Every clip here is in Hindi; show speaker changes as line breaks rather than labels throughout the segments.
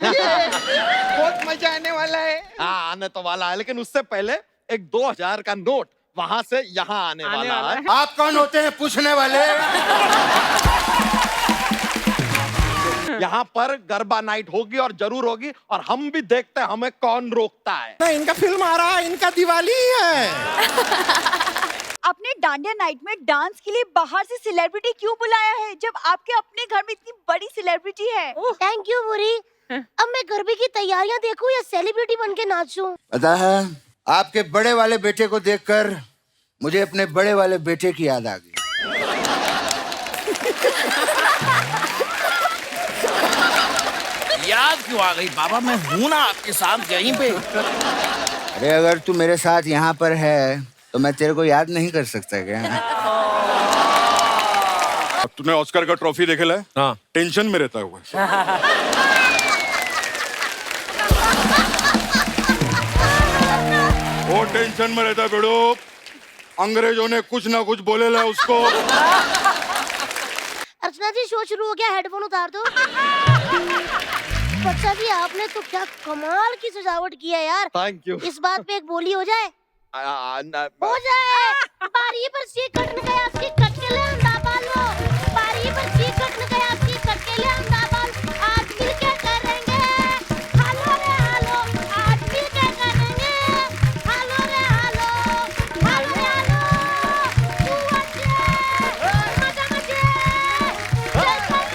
बहुत मजा आने वाला है।
हाँ, आने तो वाला है, लेकिन उससे पहले एक 2000 का नोट वहां से यहाँ आने वाला है।
आप कौन होते हैं पूछने वाले?
यहाँ पर गरबा नाइट होगी और जरूर होगी, और हम भी देखते हैं हमें कौन रोकता है।
नहीं, इनका फिल्म आ रहा है, इनका दिवाली है।
आपने डांडिया नाइट में डांस के लिए बाहर से सेलिब्रिटी क्यों बुलाया है, जब आपके अपने घर में इतनी बड़ी सेलिब्रिटी है?
थैंक यू बुरी। अब मैं गरबे की तैयारियां देखूं या सेलिब्रिटी बन के नाचूं?
पता है, आपके बड़े वाले बेटे को देखकर मुझे अपने बड़े वाले बेटे की याद आ गई।
याद क्यों आ गई बाबा? मैं हूँ ना आपके साथ यहीं पे।
अरे अगर तू मेरे साथ यहाँ पर है तो मैं तेरे को याद नहीं कर सकता क्या?
अब तूने ऑस्कर का ट्रॉफी देखेला है?
हाँ।
टेंशन में रहता हुआ। वो टेंशन में रहता बेड़ो। अंग्रेजों ने कुछ ना कुछ बोलेला उसको।
अर्चना जी, शो शुरू हो गया, हेडफोन उतार दो। बच्चा जी, आपने तो क्या कमाल की सजावट की है यार।
Thank you.
इस बात पे एक बोली हो जाए।
हो
हो जाए। बारी पर सी कट न गया, सी कट के ले अंडा बालो। बारी पर सी कट न गया, सी कट के ले अंडा बाल। आज मिल के करेंगे हालो रे हालो। आज मिल के करेंगे हालो रे हालो। हालो रे हालो। तू अच्छे मजा मजे जय
बस।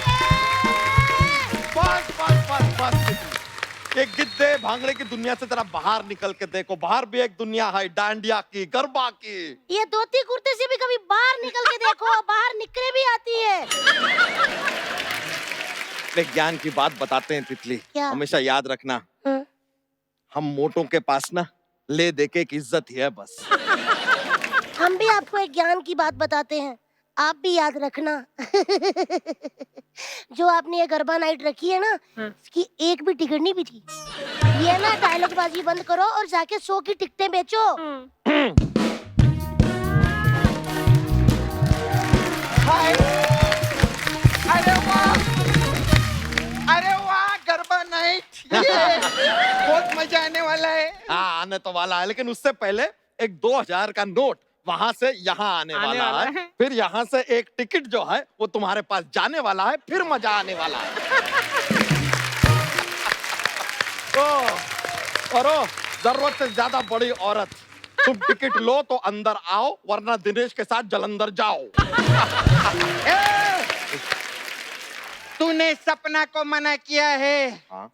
ये गिद्दे भांगड़े की दुनिया से जरा बाहर निकल के देखो। बाहर भी एक दुनिया है, डांडिया की, गरबा की।
ये धोती कुर्ते से भी कभी बाहर निकल के देखो, बाहर निकले भी आती है।
एक ज्ञान की बात बताते हैं तितली,
क्या?
हमेशा याद रखना,
हाँ।
हम मोटों के पास ना ले दे के एक इज्जत ही है बस।
हम भी आपको एक ज्ञान की बात बताते हैं, आप भी याद रखना। जो आपने ये गरबा नाइट रखी है ना, इसकी एक भी टिकट नहीं बिकी। ये ना डायलॉग बाजी बंद करो और जाके शो की टिकटें बेचो।
अरे वाह, अरे वाह, गरबा नाइट। बहुत मजा आने वाला है।
हाँ, आने तो वाला है, लेकिन उससे पहले एक 2000 का नोट वहां से यहाँ आने वाला है। फिर यहाँ से एक टिकट जो है वो तुम्हारे पास जाने वाला है, फिर मजा आने वाला है। और जरूरत से ज्यादा बड़ी औरत, तुम टिकट लो तो अंदर आओ, वरना दिनेश के साथ जलंधर जाओ।
तूने सपना को मना किया है।
हाँ?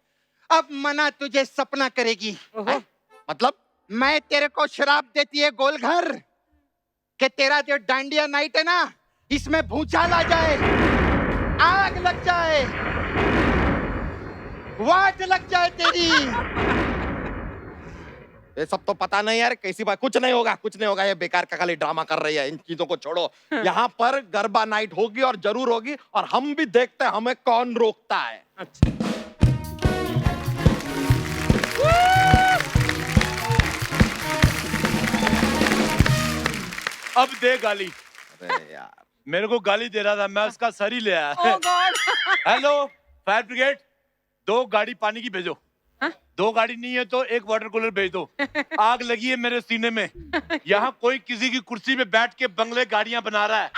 अब मना तुझे सपना करेगी।
मतलब
मैं तेरे को शराब देती है गोलघर कि तेरा जो डांडिया नाइट है ना, इसमें भूचाल आ जाए, आग लग जाए, वाट लग जाए तेरी।
ये सब तो पता नहीं यार, कैसी बात। कुछ नहीं होगा, कुछ नहीं होगा, ये बेकार का खाली ड्रामा कर रही है, इन चीजों को छोड़ो। यहाँ पर गरबा नाइट होगी और जरूर होगी, और हम भी देखते हैं हमें कौन रोकता है।
अब दे गाली।
अरे यार,
मेरे को गाली दे रहा था, मैं उसका सर ही ले आया।
Oh God!
Hello fire brigade, 2 गाड़ी पानी की भेजो। 2 गाड़ी नहीं है तो 1 वाटर कूलर भेज दो। आग लगी है मेरे सीने में। यहाँ कोई किसी की कुर्सी पे बैठ के बंगले गाड़ियां बना रहा है।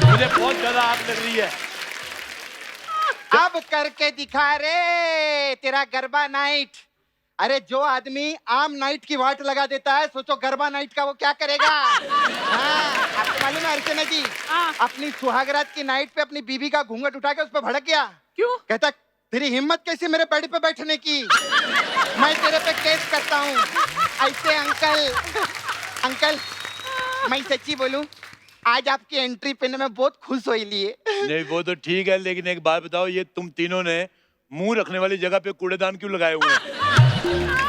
मुझे बहुत ज्यादा आग लग रही है।
अब करके दिखा रे तेरा गरबा नाइट। अरे जो आदमी आम नाइट की वाट लगा देता है, सोचो गरबा नाइट का वो क्या करेगा। हाँ, आपको मालूम है अर्चना जी, अपनी सुहागरात की नाइट पे अपनी बीवी का घूंघट उठा के उस पर भड़क गया।
क्यों?
कहता तेरी हिम्मत कैसी मेरे बेड पे बैठने की, मैं तेरे पे केस करता हूँ। ऐसे अंकल मैं सच्ची बोलूं, आज आपकी एंट्री पे मैं बहुत खुश हो लिए।
नहीं वो तो ठीक है, लेकिन एक बात बताओ, ये तुम तीनों ने मुंह रखने वाली जगह पे कूड़ेदान क्यों लगाए हुए हैं?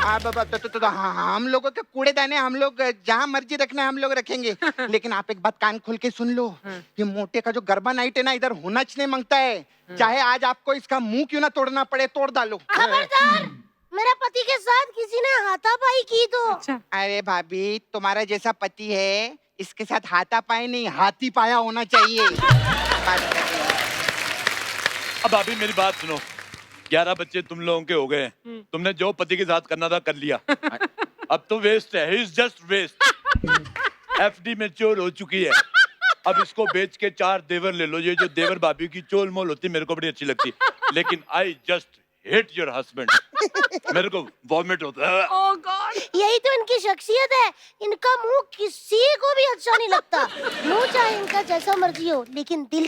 हम लोगों के कूड़ेदाने हम लोग जहाँ मर्जी रखना है हम लोग रखेंगे। लेकिन आप एक बात कान खोल के सुन लो, ये मोटे का जो गरबा नाइट है ना, इधर होना नहीं मांगता है। चाहे आज आपको इसका मुंह क्यों ना तोड़ना पड़े, तोड़ डालो।
खबरदार, मेरा पति के साथ किसी ने हाथापाई की तो।
अरे भाभी, तुम्हारा जैसा पति है, इसके साथ हाथापाई नहीं, हाथी पाया होना चाहिए।
अब अभी मेरी बात सुनो, 11 बच्चे तुम लोगों के हो गए हैं। तुमने जो पति के साथ करना था कर लिया। अब तो वेस्ट है, he is just waste. FD mature हो चुकी है। अब इसको बेच के 4 देवर ले लो। ये जो देवर भाभी की चोल मोल होती मेरे को बड़ी अच्छी लगती, लेकिन I just hate your husband. मेरे को वॉमिट होता है।
ओह गॉड।
यही तो इनकी शख्सियत है, इनका मुंह किसी को भी अच्छा नहीं लगता। मुंह चाहे इनका जैसा मर्जी हो, लेकिन दिल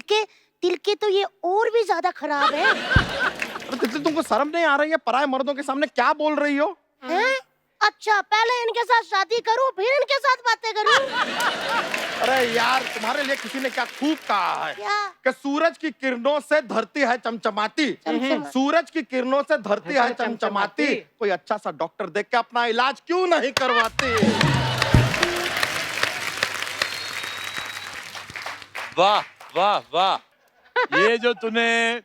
के तो ये और भी ज्यादा खराब है।
अरे तितली, तुमको शर्म नहीं आ रही है? पराये मर्दों के सामने क्या बोल रही हो?
हैं? अच्छा, पहले इनके साथ शादी करूं, फिर इनके साथ बातें करूं।
अरे यार, तुम्हारे लिए किसी ने क्या खूब कहा है
क्या?
कि सूरज की किरणों से धरती है चमचमाती। सूरज की किरणों से धरती है चमचमाती। कोई अच्छा सा डॉक्टर देख के अपना इलाज क्यों नहीं करवाती?
वाह वाह वाह। ये जो तूने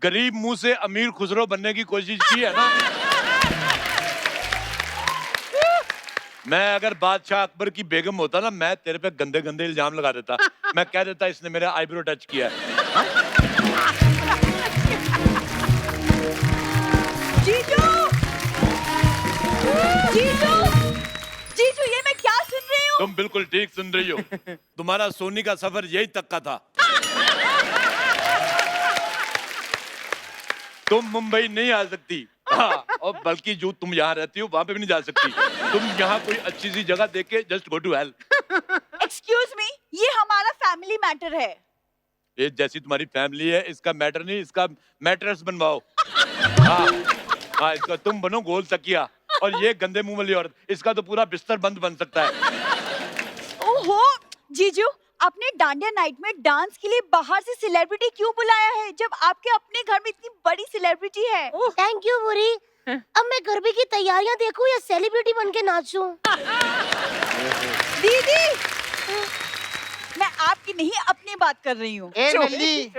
गरीब मुंह से अमीर खुसरो बनने की कोशिश की है ना, मैं अगर बादशाह अकबर की बेगम होता ना, मैं तेरे पे गंदे गंदे इल्जाम लगा देता। मैं कह देता इसने मेरा आईब्रो टच किया है।
जीजू, जीजू, जीजू, ये मैं क्या सुन रही हूँ?
तुम बिल्कुल ठीक सुन रही हो। तुम्हारा सोनी का सफर यही तक का था। तुम मुंबई नहीं आ सकती। हाँ, और बल्कि जो तुम यहाँ रहती हो वहाँ पे भी नहीं जा सकती। तुम यहाँ कोई अच्छी सी जगह देख के just go to hell.
Excuse me, ये हमारा फैमिली मैटर है।
ये जैसी तुम्हारी फैमिली है, इसका मैटर नहीं, इसका मैट्रेस बनवाओ। हाँ हाँ, इसका तुम बनो गोल तकिया, और ये गंदे मुंह वाली औरत, इसका तो पूरा बिस्तर बंद बन सकता है।
ओहो, जीजू, आपने डांडिया नाइट में डांस के लिए बाहर से सेलिब्रिटी क्यों बुलाया है, जब आपके अपने घर में इतनी बड़ी सेलिब्रिटी है?
थैंक यू बुरी। अब मैं गरबे की तैयारियां देखूं या सेलिब्रिटी बन के नाचूं?
दीदी, मैं आपकी नहीं अपनी बात कर रही हूँ।
ए नल्ली,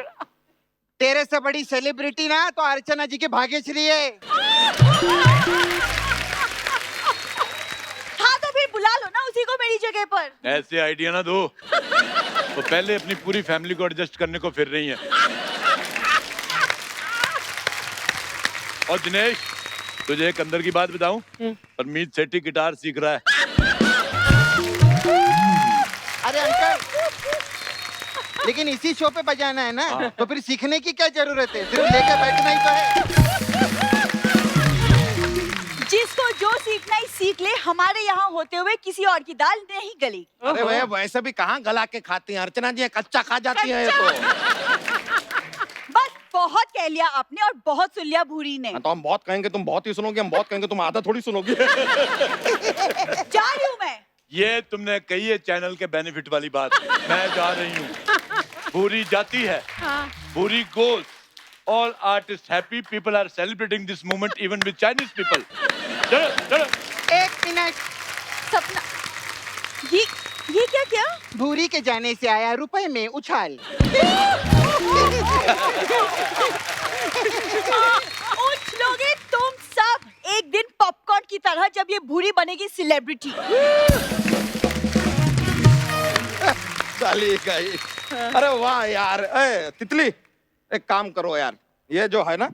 तेरे से बड़ी सेलिब्रिटी ना तो अर्चना जी की भाग्यश्री है।
हाँ तो फिर बुला लो ना उसी को मेरी जगह पर।
ऐसे आइडिया ना दो। तो पहले अपनी पूरी फैमिली को एडजस्ट करने को फिर रही है। और दिनेश, तुझे एक अंदर की बात बताऊं? परमीत सेठी गिटार सीख रहा है।
अरे अंकल, लेकिन इसी शो पे बजाना है ना, तो फिर सीखने की क्या जरूरत है? सिर्फ लेके बैठना ही तो है।
जिसको जो सीखना ही सीख ले, हमारे यहाँ होते हुए किसी और की दाल नहीं गली।
अरे भैया, वैसे भी कहाँ गला के खाती हैं अर्चना जी, कच्चा खा जाती हैं ये तो।
बस बहुत कह लिया आपने और बहुत सुन लिया भूरी ने।
तो हम बहुत कहेंगे तुम बहुत ही सुनोगी, हम बहुत कहेंगे तुम आधा थोड़ी सुनोगी।
जा रही हूँ मैं।
ये तुमने कही है चैनल के बेनिफिट वाली बात। मैं जा रही हूँ, पूरी जाती है, पूरी goes. All artists happy, people are celebrating this moment even with Chinese people. चलो चलो।
एक मिनट,
सपना, ये क्या क्या?
भूरी के जाने से आया रुपए में उछाल।
उछलोगे तुम सब एक दिन पॉपकॉर्न की तरह, जब ये भूरी बनेगी सेलिब्रिटी।
साली गई। अरे वाह यार। ए तितली, एक काम करो यार, ये जो है ना,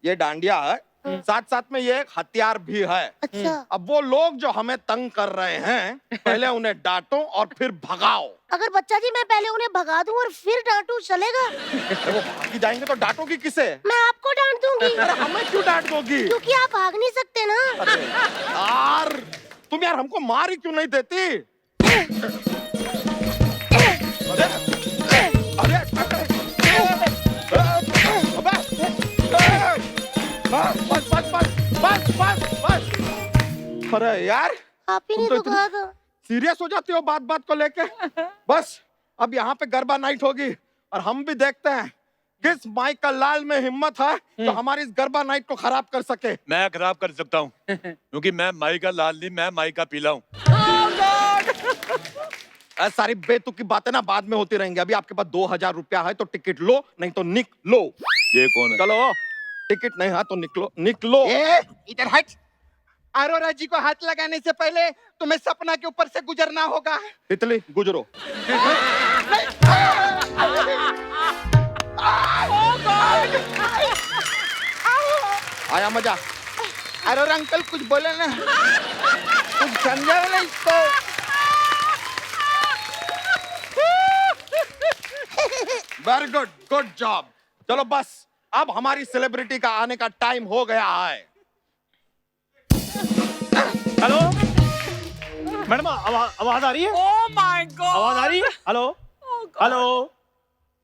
ये डांडिया है, साथ साथ में ये एक हथियार भी है।
अच्छा।
अब वो लोग जो हमें तंग कर रहे हैं, पहले उन्हें डांटो और फिर भगाओ।
अगर बच्चा जी मैं पहले उन्हें भगा दूं और फिर डांटूं, चलेगा?
अरे वो भागी जाएंगे तो डांटोगी किसे?
मैं आपको डांट दूंगी।
अरे हमें क्यों डांट दोगी?
क्योंकि आप भाग नहीं सकते ना।
अरे यार, तुम यार हमको मार ही क्यों नहीं देती? अरे बस बस बस बस बस बस। अरे यार,
आप ही ने
तुम
तो
तो
कहा था।
सीरियस हो जाती हो बात बात को लेके। बस अब यहाँ पे गरबा नाइट होगी और हम भी देखते हैं किस माइकल लाल में हिम्मत है तो हमारी इस गरबा नाइट को खराब कर सके।
मैं खराब कर सकता हूँ, क्योंकि मैं माई का लाल नहीं, मैं माई का पीला हूँ।
सारी बेतुकी बातें ना बाद में होती रहेंगी। अभी आपके पास 2000 रुपया है तो टिकट लो, नहीं तो निकलो।
ये कौन है?
चलो, टिकट नहीं है तो निकलो निकलो।
ए, इधर हट। अरोरा जी को हाथ लगाने से पहले तुम्हें सपना के ऊपर से गुजरना होगा।
तितली गुजरो। आया मजा?
अरे और अंकल कुछ बोले ना, कुछ समझाओ ना इसको।
Very good, good job. चलो बस, अब हमारी सेलिब्रिटी का आने का टाइम हो गया है।
हेलो मैडम, आवाज आ रही है?
ओह माय गॉड,
आवाज आ रही है? Hello hello.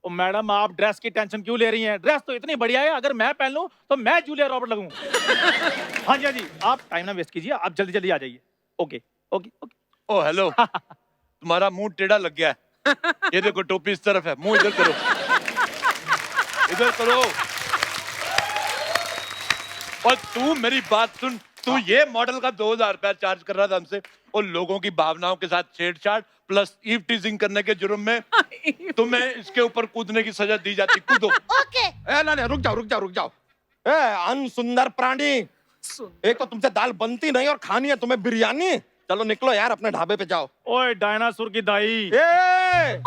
ओ मैडम, आप ड्रेस की टेंशन क्यों ले रही हैं? ड्रेस तो इतनी बढ़िया है, अगर मैं पहन लूं तो मैं जूलिया रॉबर्ट लगूं। हाँ जी हाँ जी, आप टाइम ना वेस्ट कीजिए, आप जल्दी जल्दी आ जाइए। Okay okay okay.
ओ हेलो, तुम्हारा मुंह टेढ़ा लग गया है। ये देखो टोपी इस तरफ है, मुंह इधर करो, इधर करो। और तू मेरी बात सुन, तू ये मॉडल का 2000 रुपया चार्ज कर रहा था हमसे, और लोगों की भावनाओं के साथ छेड़छाड़ प्लस ईव टीजिंग करने के जुर्म में तुम्हें इसके ऊपर कूदने की सजा दी जाती। कूदो।
ओके।
ना रुक जाओ रुक जाओ रुक जाओ। ए अनसुंदर प्राणी, एक तो तुमसे दाल बनती नहीं और खानी है तुम्हें बिरयानी। चलो निकलो यार, अपने ढाबे पे जाओ।
ओए डायनासोर की दाई।
ए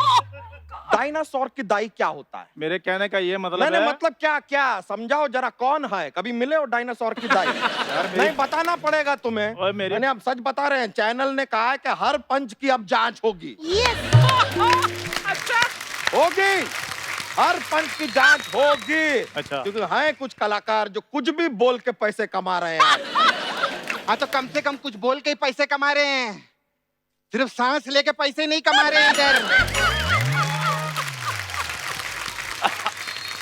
डायनासोर की दाई क्या होता है?
मेरे कहने का ये मतलब
मैंने
है,
मतलब क्या क्या समझाओ जरा, कौन है? कभी मिले हो डायनासोर की दाई? नहीं बताना पड़ेगा तुम्हें।
ओए मेरे-
मैंने अब सच बता रहे हैं, चैनल ने कहा है कि हर पंच की अब जांच होगी।
यस।
अच्छा
होगी, हर पंच की जांच होगी।
अच्छा।
क्योंकि हैं कुछ कलाकार जो कुछ भी बोल के पैसे कमा रहे हैं।
हाँ तो कम से कम कुछ बोल के ही पैसे कमा रहे हैं, सिर्फ सांस लेके पैसे नहीं कमा रहे हैं इधर।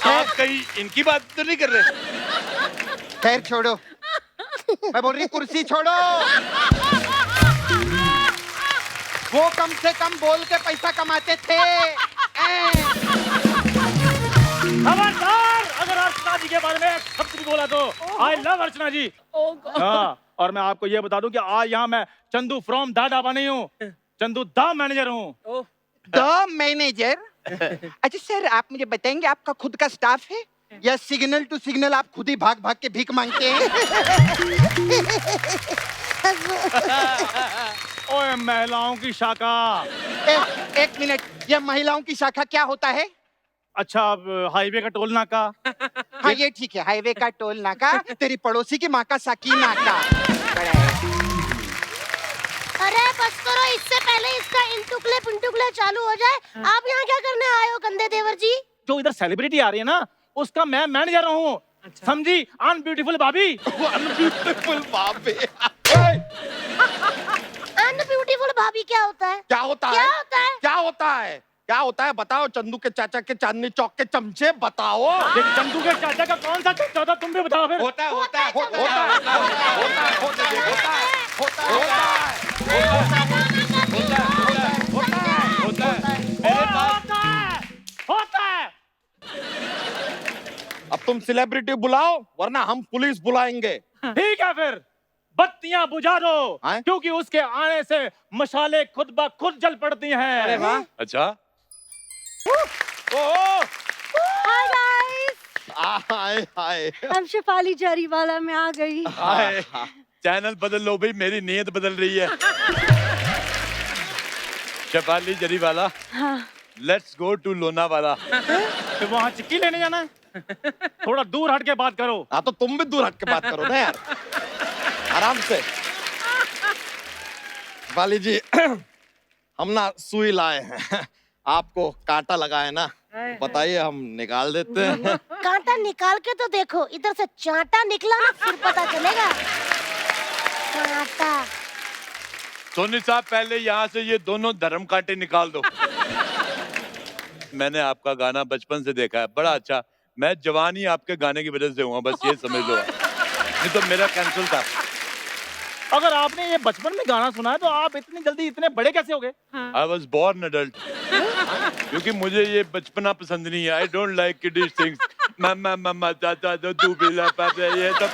आप कहीं इनकी बात तो नहीं कर रहे?
खैर छोड़ो, मैं बोल रही कुर्सी छोड़ो। वो कम से कम बोल के पैसा कमाते थे।
खबरदार, अगर अर्चना जी के बारे में शब्द भी बोला तो I love Archana ji.
Oh God,
हाँ, और मैं आपको ये बता दूं कि आज यहाँ मैं चंदू फ्रॉम दादाबा नहीं हूँ, चंदू दा मैनेजर हूँ।
ओह
द मैनेजर। अच्छा सर, आप मुझे बताएंगे आपका खुद का स्टाफ है या सिग्नल टू सिग्नल आप खुद ही भाग भाग के भीख मांगते हैं?
ओए महिलाओं की शाखा।
एक मिनट, यह महिलाओं की शाखा क्या होता है?
अच्छा, अब हाईवे का टोल नाका।
हाँ ये ठीक है, हाईवे का टोल नाका, तेरी पड़ोसी की माँ का साकी नाका।
अरे बस करो, इससे पहले इसका इंटुकले पिंटुकले चालू हो जाए। आप यहाँ क्या करने आए हो गंदे देवर जी?
जो इधर सेलिब्रिटी आ रही है ना, उसका मैं मैनेजर हूँ। समझी? अनब्यूटीफुल भाभी।
अनब्यूटीफुल बाबे।
अनब्यूटीफुल भाभी क्या होता है?
क्या होता है?
क्या होता है?
क्या होता है? क्या होता है? बताओ। चंदू के चाचा के चांदनी चौक के चमचे बताओ।
ये चंदू के चाचा का कौन सा चमचा था, तुम भी बताओ फिर।
होता है होता है
होता
होता
है,
है होता है होता है होता है होता है होता है होता है।
मेरे पास
होता है।
अब तुम सेलिब्रिटी बुलाओ वरना हम पुलिस बुलाएंगे।
ठीक है फिर, बत्तियां बुझा दो,
हैं?
क्योंकि उसके आने से मशाले खुद ब खुद जल पड़ती हैं।
अरे वाह।
अच्छा,
ओह
हाय गाइस,
हाय हाय।
हम शेफाली जरीवाला में आ गई।
हाय। चैनल बदल लो भाई, मेरी नीयत बदल रही है। शेफाली जरीवाला,
हाँ।
Let's go to Lonavala.
तो वहाँ चिक्की लेने जाना है? थोड़ा दूर हट के बात करो।
हाँ तो तुम भी दूर हट के बात करो ना यार, आराम से। वाली जी, हम ना सुई लाए हैं, आपको कांटा लगा है ना, बताइए हम निकाल देते हैं।
कांटा निकाल के तो देखो, इधर से चांटा निकला ना फिर पता चलेगा। कांटा।
सोनी साहब, पहले यहाँ से ये दोनों धर्म कांटे निकाल दो। मैंने आपका गाना बचपन से देखा है, बड़ा अच्छा। मैं जवान ही आपके गाने की वजह से हुआ, बस ये समझ लो। नहीं तो मेरा कैंसिल था।
अगर आपने ये बचपन में गाना सुना है तो आप इतनी जल्दी इतने बड़े कैसे हो गए?
I was born adult. क्योंकि मुझे ये बचपना पसंद नहीं है। I don't like kiddish things. मम्मा मम्मा चाचा दो तू बिला पापा, ये सब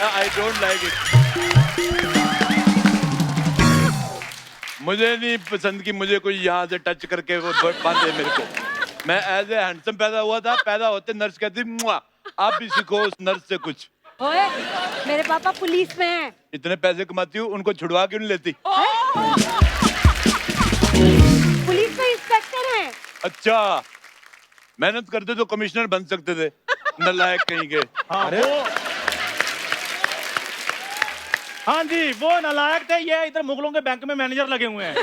आई डोंट लाइक इट। मुझे नहीं पसंद कि मुझे कोई यहाँ से टच करके वो बांधे मेरे को। मैं एज ए हैंडसम पैदा हुआ था, पैदा होते नर्स कहती मुआ, आप भी सीखो उस नर्स से कुछ।
ओए, मेरे पापा पुलिस में हैं।
इतने पैसे कमाती हूँ, उनको छुड़वा क्यों नहीं लेती?
पुलिस में इंस्पेक्टर हैं।
अच्छा, मेहनत करते तो कमिश्नर बन सकते थे, नालायक कहीं के।
हाँ, हाँ जी, वो नालायक थे, ये इधर मुगलों के बैंक में मैनेजर लगे हुए हैं।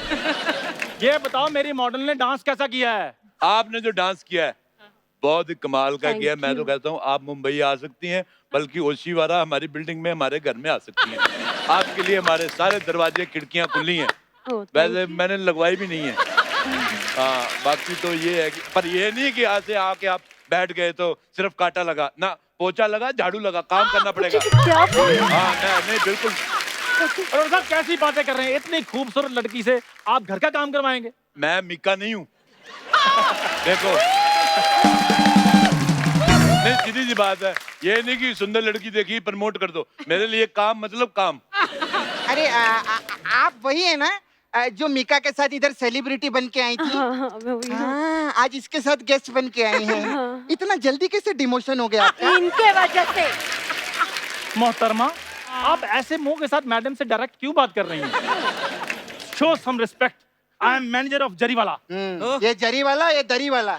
ये बताओ मेरी मॉडल ने डांस कैसा किया है?
आपने जो डांस किया है बहुत ही कमाल का किया है। मैं तो कहता हूँ आप मुंबई आ सकती हैं, बल्कि ओशीवारा हमारी बिल्डिंग में हमारे घर में आ सकती हैं। आपके लिए हमारे सारे दरवाजे खिड़कियां खुली हैं। वैसे मैंने लगवाई भी नहीं है। हाँ, बाकी तो ये है कि, पर ये नहीं कि यहाँ से आके आप बैठ गए तो सिर्फ कांटा लगा ना, पोछा लगा, झाड़ू लगा, काम करना पड़ेगा।
क्या
हाँ नहीं बिल्कुल।
और साहब कैसी बातें कर रहे हैं? इतनी खूबसूरत लड़की से आप घर का काम करवाएंगे?
मैं मिक्का नहीं हूँ। देखो नहीं, सीधी सी बात है, ये नहीं कि सुंदर लड़की देखी प्रमोट कर दो। मेरे लिए काम मतलब काम।
अरे आप वही है ना जो मीका के साथ इधर सेलिब्रिटी बन के आई थी? हाँ, आज इसके साथ गेस्ट बन के आई हैं। इतना जल्दी कैसे डिमोशन हो गया आपका?
इनके वजह से।
मोहतरमा, आप ऐसे मुंह के साथ मैडम से डायरेक्ट क्यों बात कर रही हैं? Show some respect. I am manager of Jariwala.
ये जरी वाला, ये दरी वाला।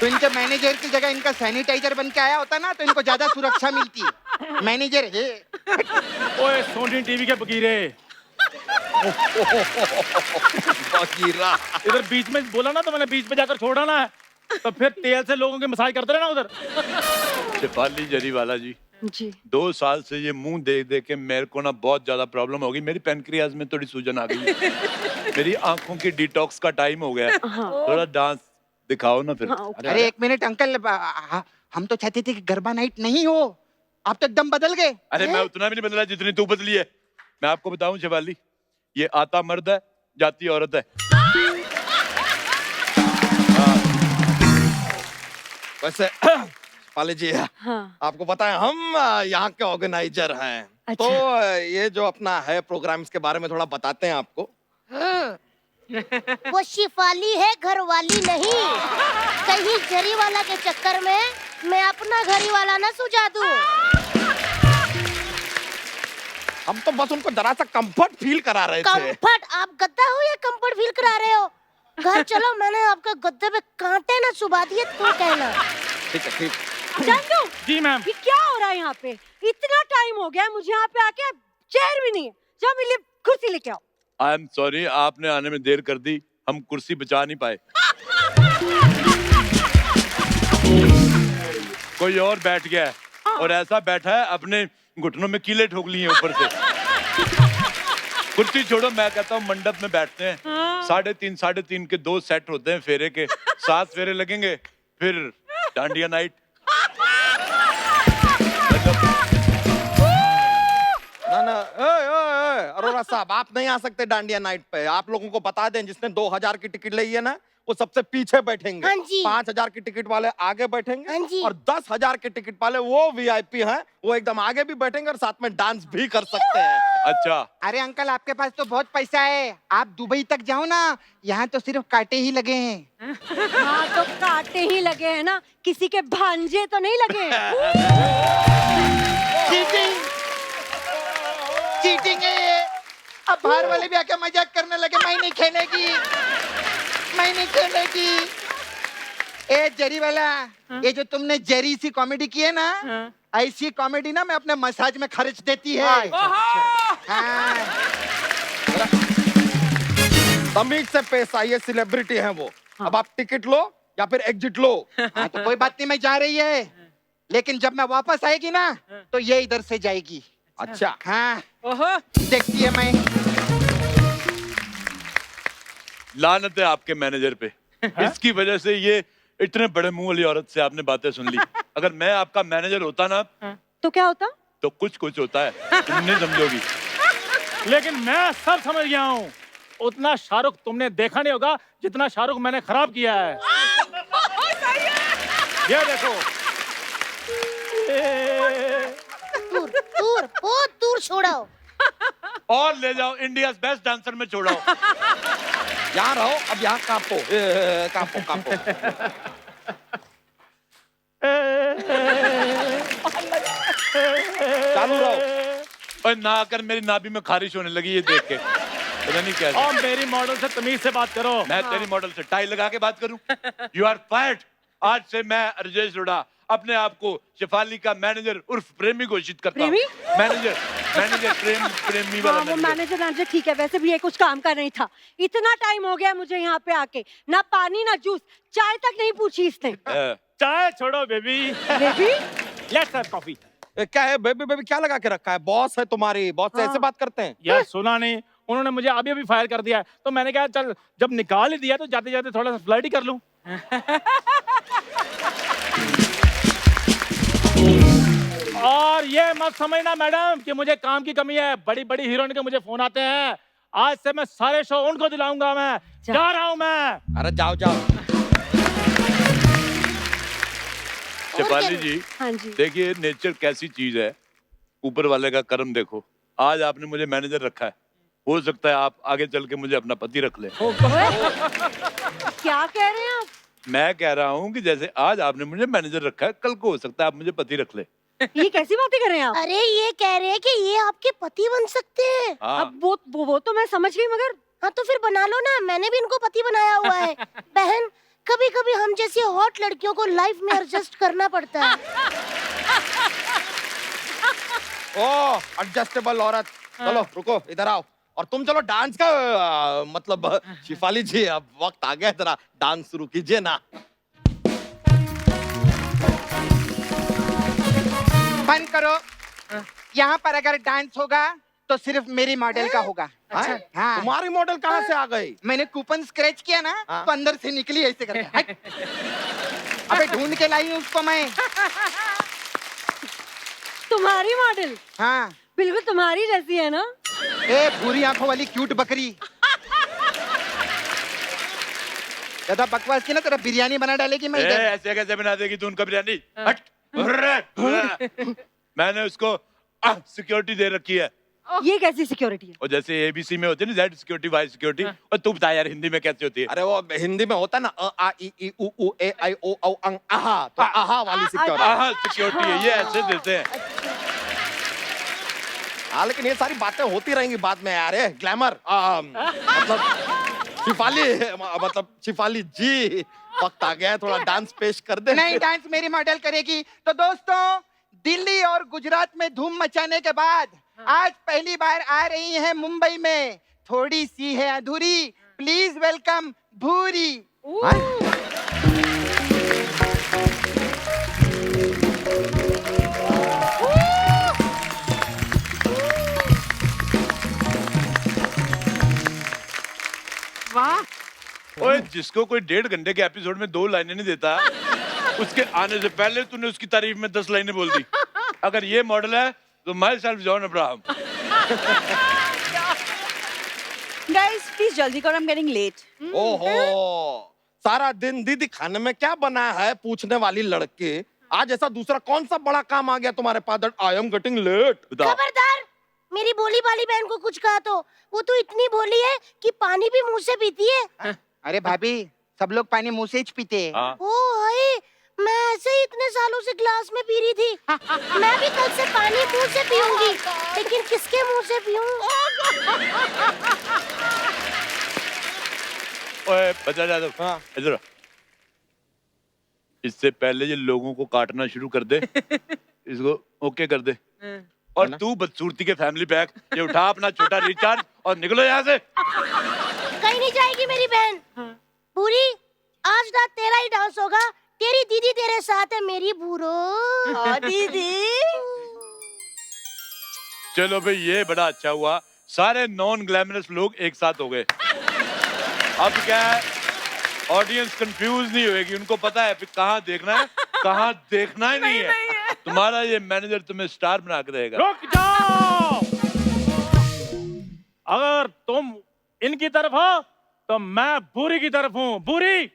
तो इनके मैनेजर की जगह इनका सैनिटाइजर बन के आया होता ना तो इनको ज्यादा सुरक्षा मिलती। मैनेजर है।
ओए सोनी टीवी के बकीरे,
बकीरा।
इधर बीच में बोला ना तो मैंने बीच में जाकर छोड़ा ना है, तो फिर तेल से लोगों की मसाज करते रहना उधर।
शेफाली जरीवाला जी, 2 साल से ये मुंह देख देख के मेरे को ना बहुत ज्यादा प्रॉब्लम हो गई। मेरी पैनक्रियाज में थोड़ी सूजन आ गई है। मेरी आंखों की डिटॉक्स का टाइम हो गया है। थोड़ा डांस दिखाओ ना फिर।
अरे एक मिनट अंकल, हम तो चाहते थे कि गरबा नाइट नहीं हो, आप तो एकदम बदल गए।
अरे मैं उतना भी नहीं बदला जितनी तू बदली है। मैं आपको बताऊं शेफाली, ये आता मर्द है, जाती औरत है।
वैसे पाले जी, आपको पता है हम यहाँ के ऑर्गेनाइजर हैं। तो ये जो अपना है प्रोग्राम, इसके बारे में थोड़ा बताते हैं आपको।
वो शिफाली है, घर वाली नहीं। कहीं जरी वाला के चक्कर में मैं अपना घरी वाला ना सुझा दूं।
हम तो बस उनको जरा सा कंफर्ट फील करा रहे थे।
कंफर्ट? आप गद्दा हो या कंफर्ट फील करा रहे हो? घर चलो, मैंने आपका गद्दे पे कांटे ना चुभा दिए तो कहना।
ठीक है, ठीक।
चंदू,
जी मैम।
ये क्या हो रहा है यहाँ पे? इतना टाइम हो गया है, मुझे यहाँ पे आके चेयर भी नहीं है। जाओ मेरे लिए कुर्सी लेके आओ।
आई एम सॉरी, आपने आने में देर कर दी, हम कुर्सी बचा नहीं पाए। कोई और बैठ गया है, और ऐसा बैठा है अपने घुटनों में कीले ठोक लिए ऊपर से। कुर्सी छोड़ो, मैं कहता हूँ मंडप में बैठते हैं। 3.5 के 2 सेट होते हैं फेरे के, 7 फेरे लगेंगे, फिर डांडिया नाइट।
ना अरोरा साहब, आप नहीं आ सकते डांडिया नाइट पे। आप लोगों को बता दें, जिसने 2000 की टिकट ली है ना, वो सबसे पीछे बैठेंगे।
हाँ जी।
5000 की टिकट वाले आगे बैठेंगे।
हाँ जी।
और 10,000 के टिकट वाले वो वीआईपी हैं, वो एकदम आगे भी बैठेंगे और साथ में डांस भी कर सकते हैं।
अच्छा,
अरे अंकल, आपके पास तो बहुत पैसा है, आप दुबई तक जाओ ना, यहाँ तो सिर्फ कांटे ही लगे हैं।
हाँ तो कांटे ही लगे हैं ना, किसी के भांजे तो नहीं लगे।
चीटिंग, चीटिंग है ये। अब बाहर वाले भी आके मजाक करने लगे, मैं नहीं खेलेगी, मैं नहीं खेलेगी। ए जरी वाला, ये जो तुमने जरी सी कॉमेडी की है ना, ऐसी कॉमेडी ना मैं अपने मसाज में खर्च देती है। हाँ।
तमीज से पेश आइए, सेलिब्रिटी हैं वो। अब आप टिकट लो या फिर एग्जिट लो।
हाँ, तो कोई बात नहीं, मैं जा रही है, लेकिन जब मैं वापस आएगी ना तो ये इधर से जाएगी।
अच्छा,
हाँ, देखती है मैं।
लानत है आपके मैनेजर पे। इसकी वजह से ये इतने बड़े मुंह वाली औरत से आपने बातें सुन ली। अगर मैं आपका मैनेजर होता ना
तो क्या होता?
तो कुछ होता है, तुम नहीं समझोगी।
लेकिन मैं सब समझ गया हूँ। उतना शाहरुख तुमने देखा नहीं होगा जितना शाहरुख मैंने खराब किया है। ये देखो,
दूर दूर बहुत दूर छोड़ो।
और ले जाओ, इंडिया बेस्ट डांसर में छोड़ाओ।
यहाँ रहो, अब यहाँ कांपो, कांपो कांपो। चालू रहो।
और ना आकर मेरी नाभि में खारिश होने लगी ये देख के, पता नहीं क्या।
और मेरी मॉडल से तमीज से बात करो।
मैं तेरी मॉडल से टाई लगा के बात करूं? You are fired. आज से मैं राजेश रोड़ा अपने आप को शेफाली का मैनेजर उर्फ प्रेमी घोषित करता हूँ।
प्रेमी?
मैनेजर प्रेमी वाला
हाँ, वो
मैनेजर।
मैनेजर ठीक है, वैसे भी ये कुछ काम कर नहीं था। इतना टाइम हो गया मुझे यहाँ पे आके, ना पानी ना जूस, चाय तक नहीं पूछी इसने।
चाय छोड़ो baby,
baby
let's have coffee.
क्या है बेबी बेबी क्या लगा के रखा है? बॉस है तुम्हारी, बॉस से ऐसे बात करते हैं?
यार सुना नहीं, उन्होंने मुझे अभी अभी फायर कर दिया है, तो मैंने कहा चल जब निकाल ही दिया तो जाते जाते थोड़ा सा फ्लर्ट ही कर लूं। और ये मत समझना मैडम कि मुझे काम की कमी है, बड़ी बड़ी हीरोइन के मुझे फोन आते हैं। आज से मैं सारे शो उनको दिलाऊंगा, मैं जा रहा हूं मैं।
अरे जाओ जाओ।
शेफाली जी,
हाँ जी।
देखिए नेचर कैसी चीज है, ऊपर वाले का कर्म देखो। आज आपने मुझे मैनेजर रखा है, हो सकता है आप आगे चल के मुझे अपना पति रख ले।
क्या कह रहे हैं आप?
मैं कह रहा हूँ कि जैसे आज आपने मुझे मैनेजर रखा है, कल को हो सकता है आप मुझे पति रख ले।
ये कैसी बातें कर रहे हैं आप?
अरे ये कह रहे हैं कि ये आपके पति बन सकते हैं।
हाँ।
अब वो तो मैं समझ गई, मगर
हाँ तो फिर बना लो ना, मैंने भी इनको पति बनाया हुआ है। बहन, कभी कभी हम जैसी हॉट लड़कियों को लाइफ में एडजस्ट करना पड़ता है।
ओ एडजस्टेबल औरत, चलो रुको इधर आओ। और तुम चलो डांस का मतलब शिफाली जी अब वक्त आ गया, जरा डांस शुरू कीजिए ना।
बंद करो। यहाँ पर अगर डांस होगा तो सिर्फ मेरी मॉडल का होगा।
अच्छा,
हाँ।
तुम्हारी मॉडल कहाँ से आ गई?
मैंने कूपन स्क्रैच किया ना,
हाँ।
तो अंदर से निकली ऐसे करके। हट। अबे ढूंढ के लाई हूँ उसको मैं।
तुम्हारी मॉडल
हाँ।
बिल्कुल तुम्हारी जैसी है ना?
ए भूरी आंखों वाली क्यूट बकरी, ज्यादा बकवास की ना तेरा बिरयानी बना डालेगी मैं इधर।
ऐसे कैसे बना देगी तू उनका बिरयानी? हट। मैंने उसको सिक्योरिटी दे रखी है।
ये कैसी सिक्योरिटी है?
और जैसे एबीसी में होती है ना, जेड सिक्योरिटी, वाई सिक्योरिटी, और तू बता यार हिंदी में कैसे होती है?
अरे वो हिंदी में होता है ना, अ आ इ ई उ ऊ ए आई ओ औ अंग आहा, तो आहा वाली सिक्योरिटी।
आहा सिक्योरिटी है, ये ऐसे देते हैं।
हाँ लेकिन ये सारी बातें होती रहेंगी बाद में यार। ग्लैमर मतलब शिफाली जी, वक्त आ गया है, थोड़ा डांस पेश कर दे।
नहीं, डांस मेरी मॉडल करेगी। तो दोस्तों, दिल्ली और गुजरात में धूम मचाने के बाद आज पहली बार आ रही हैं मुंबई में, थोड़ी सी है अधूरी। प्लीज वेलकम भूरी।
वाह,
ओए जिसको कोई 1.5 घंटे के एपिसोड में 2 लाइनें नहीं देता, उसके आने से पहले तूने उसकी तारीफ में 10 लाइनें बोल दी। अगर ये मॉडल है तो my self John Abraham.
Guys, please जल्दी करो, I'm getting late.
ओहो, सारा दिन दीदी खाने में क्या बना है पूछने वाली लड़की, आज ऐसा दूसरा कौन सा बड़ा काम आ गया तुम्हारे पास? I am getting late.
खबरदार, मेरी भोली भाली बहन को कुछ कहा तो वो तो इतनी भोली है कि पानी भी मुंह से पीती है।
अरे भाभी, सब लोग पानी मुंह से ही पीते हैं।
हाँ।
ओ हाय, मैं ऐसे ही इतने सालों से ग्लास में पी रही थी। मैं भी कल से पानी मुंह से पीऊंगी, लेकिन किसके मुंह से पीऊं?
ओए बचा जा,
हाँ।
इधर आ। इससे पहले ये लोगों को काटना शुरू कर दे, इसको ओके कर दे। और तू बदसूरती के फैमिली पैक ये उठा अपना छोटा रिचार्ज और निकलो यहाँ से।
कहीं नहीं जाएगी मेरी बहन। पूरी, आज रात तेरा ही डांस होगा। तेरी दीदी तेरे साथ है मेरी भूरो।
दीदी।
चलो भाई, ये बड़ा अच्छा हुआ, सारे नॉन ग्लैमरस लोग एक साथ हो गए। अब क्या है, ऑडियंस कंफ्यूज नहीं होएगी, उनको पता है फिर कहाँ देखना है, कहाँ देखना ही नहीं है। तुम्हारा ये मैनेजर तुम्हें स्टार बना के रहेगा।
रुक जाओ, अगर तुम इनकी तरफ हो तो मैं बुरी की तरफ हूँ। बुरी,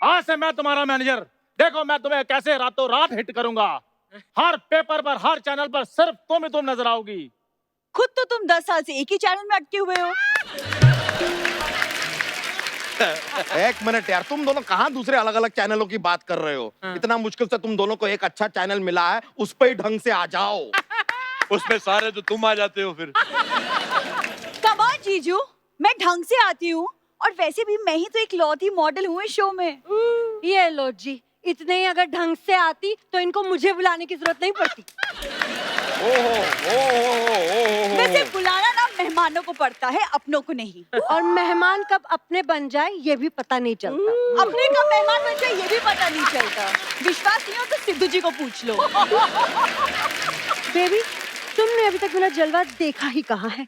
आज से मैं तुम्हारा मैनेजर। देखो मैं तुम्हें कैसे रातों रात हिट करूंगा। हर पेपर पर, हर चैनल पर सिर्फ तुम ही तुम नजर आओगी।
खुद तो तुम 10 साल से एक ही चैनल में अटके हुए हो।
एक मिनट यार, तुम दोनों कहाँ दूसरे अलग अलग चैनलों की बात कर रहे हो? इतना मुश्किल से तुम दोनों को एक अच्छा चैनल मिला है, उस पे ही ढंग से आ जाओ।
उसमें सारे तो तुम आ जाते हो फिर।
कम ऑन जीजू, मैं ढंग से आती हूँ और वैसे भी मैं ही तो इकलौती मॉडल हूँ इस शो में।
ये लो जी, इतने ही अगर ढंग से आती तो इनको मुझे बुलाने की जरूरत नहीं पड़ती।
वैसे बुलाना ना मेहमानों को पड़ता है, अपनों को नहीं।
और मेहमान कब अपने बन जाए ये भी पता नहीं चलता।
अपने कब मेहमान बन जाए ये भी पता नहीं चलता। विश्वास नहीं हो तो सिद्धू जी को पूछ लो।
बेबी, तुमने अभी तक मेरा जलवा देखा ही कहाँ है?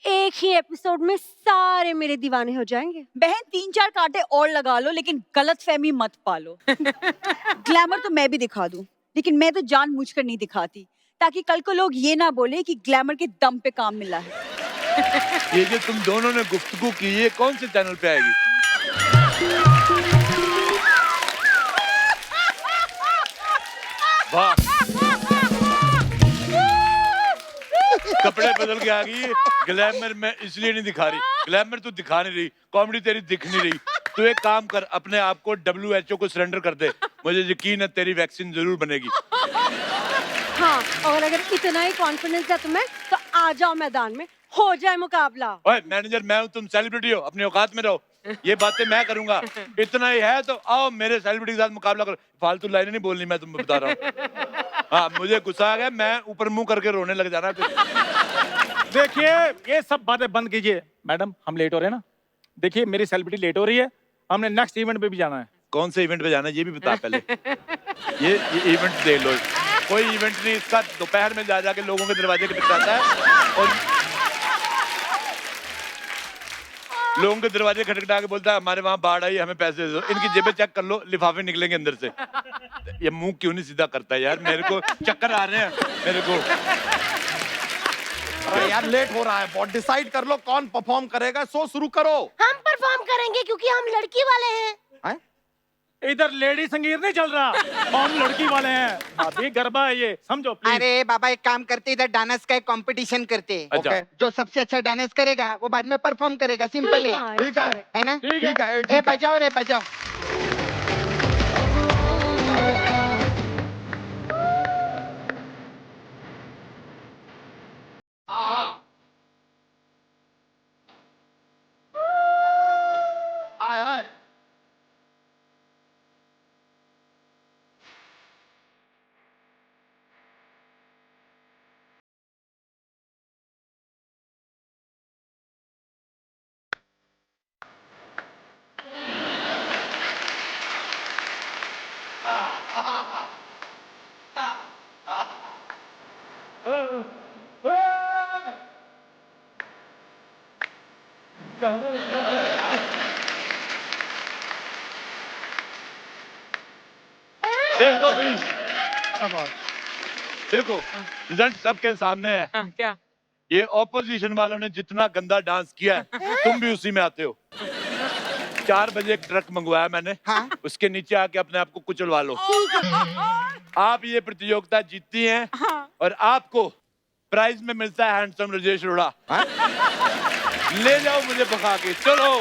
एक ही एपिसोड में सारे मेरे दीवाने हो जाएंगे।
बहन 3-4 कांटे और लगा लो, लेकिन गलतफहमी मत पालो। ग्लैमर तो मैं भी दिखा दूं, लेकिन मैं तो जानबूझकर नहीं दिखाती, ताकि कल को लोग ये ना बोले कि ग्लैमर के दम पे काम मिला है।
ये जो तुम दोनों ने गुफ्तगू की, ये कौन से चैनल पे आएगी? वाह, कपड़े बदल के आ गई। ग्लैमर मैं इसलिए नहीं दिखा रही, ग्लैमर तू दिखा नहीं रही, कॉमेडी तेरी दिख नहीं रही। तू एक काम कर, अपने आप को WHO को सरेंडर कर दे, मुझे यकीन है तेरी वैक्सीन जरूर बनेगी।
हाँ, और अगर इतना ही कॉन्फिडेंस है तुम्हें तो आ जाओ मैदान में, हो जाए मुकाबला।
ओए मैनेजर, मैं हूँ, तुम सेलिब्रिटी हो, अपनी औकात में रहो। ये बातें मैं करूंगा, इतना ही है तो आओ मेरे सेलिब्रिटी के साथ मुकाबला करो। फालतू लाइनें नहीं बोलनी, मैं तुम्हें बता रहा हूँ। हाँ, मुझे गुस्सा आ गया, मैं ऊपर मुंह करके रोने लग जाना फिर।
देखिए, ये सब बातें बंद कीजिए। मैडम, हम लेट हो रहे हैं ना। देखिए, मेरी सेलिब्रिटी लेट हो रही है, हमने नेक्स्ट इवेंट पे भी जाना है।
कौन से इवेंट पे जाना है ये भी बता पहले। ये इवेंट दे लो। कोई इवेंट नहीं, इसका दोपहर में जा जाके लोगों के दरवाजे खटखटाता है और लोगों के दरवाजे खटखटा के बोलता है हमारे वहां बाढ़ आई, हमें पैसे दो। इनकी जेबें चेक कर लो, लिफाफे निकलेंगे अंदर से। ये मुंह क्यों नहीं सीधा करता यार, मेरे को चक्कर आ रहे हैं मेरे को।
अरे यार लेट हो रहा है, बहुत डिसाइड कर लो कौन परफॉर्म करेगा, शो शुरू करो।
हम परफॉर्म करेंगे क्योंकि हम लड़की वाले हैं।
इधर लेडी संगीत नहीं चल रहा, हम लड़की वाले हैं। अभी गरबा है ये, समझो प्लीज।
अरे बाबा, एक काम करते, इधर डांस का एक कंपटीशन करते हैं।
अच्छा।
जो सबसे अच्छा डांस करेगा वो बाद में परफॉर्म करेगा, सिंपल है।
ठीक है
ना?
ठीक है
ए बजाओ रे बजाओ।
देखो रिजल्ट सबके सामने है।
क्या?
ये ऑपोजिशन वालों ने जितना गंदा डांस किया है, तुम भी उसी में आते हो। 4 बजे एक ट्रक मंगवाया मैंने।
हाँ?
उसके नीचे आके अपने आप को कुचलवा लो। आप ये प्रतियोगिता जीतती हैं और आपको प्राइज में मिलता है हैंडसम राजेश रोड़ा। ले जाओ मुझे भगा के, चलो।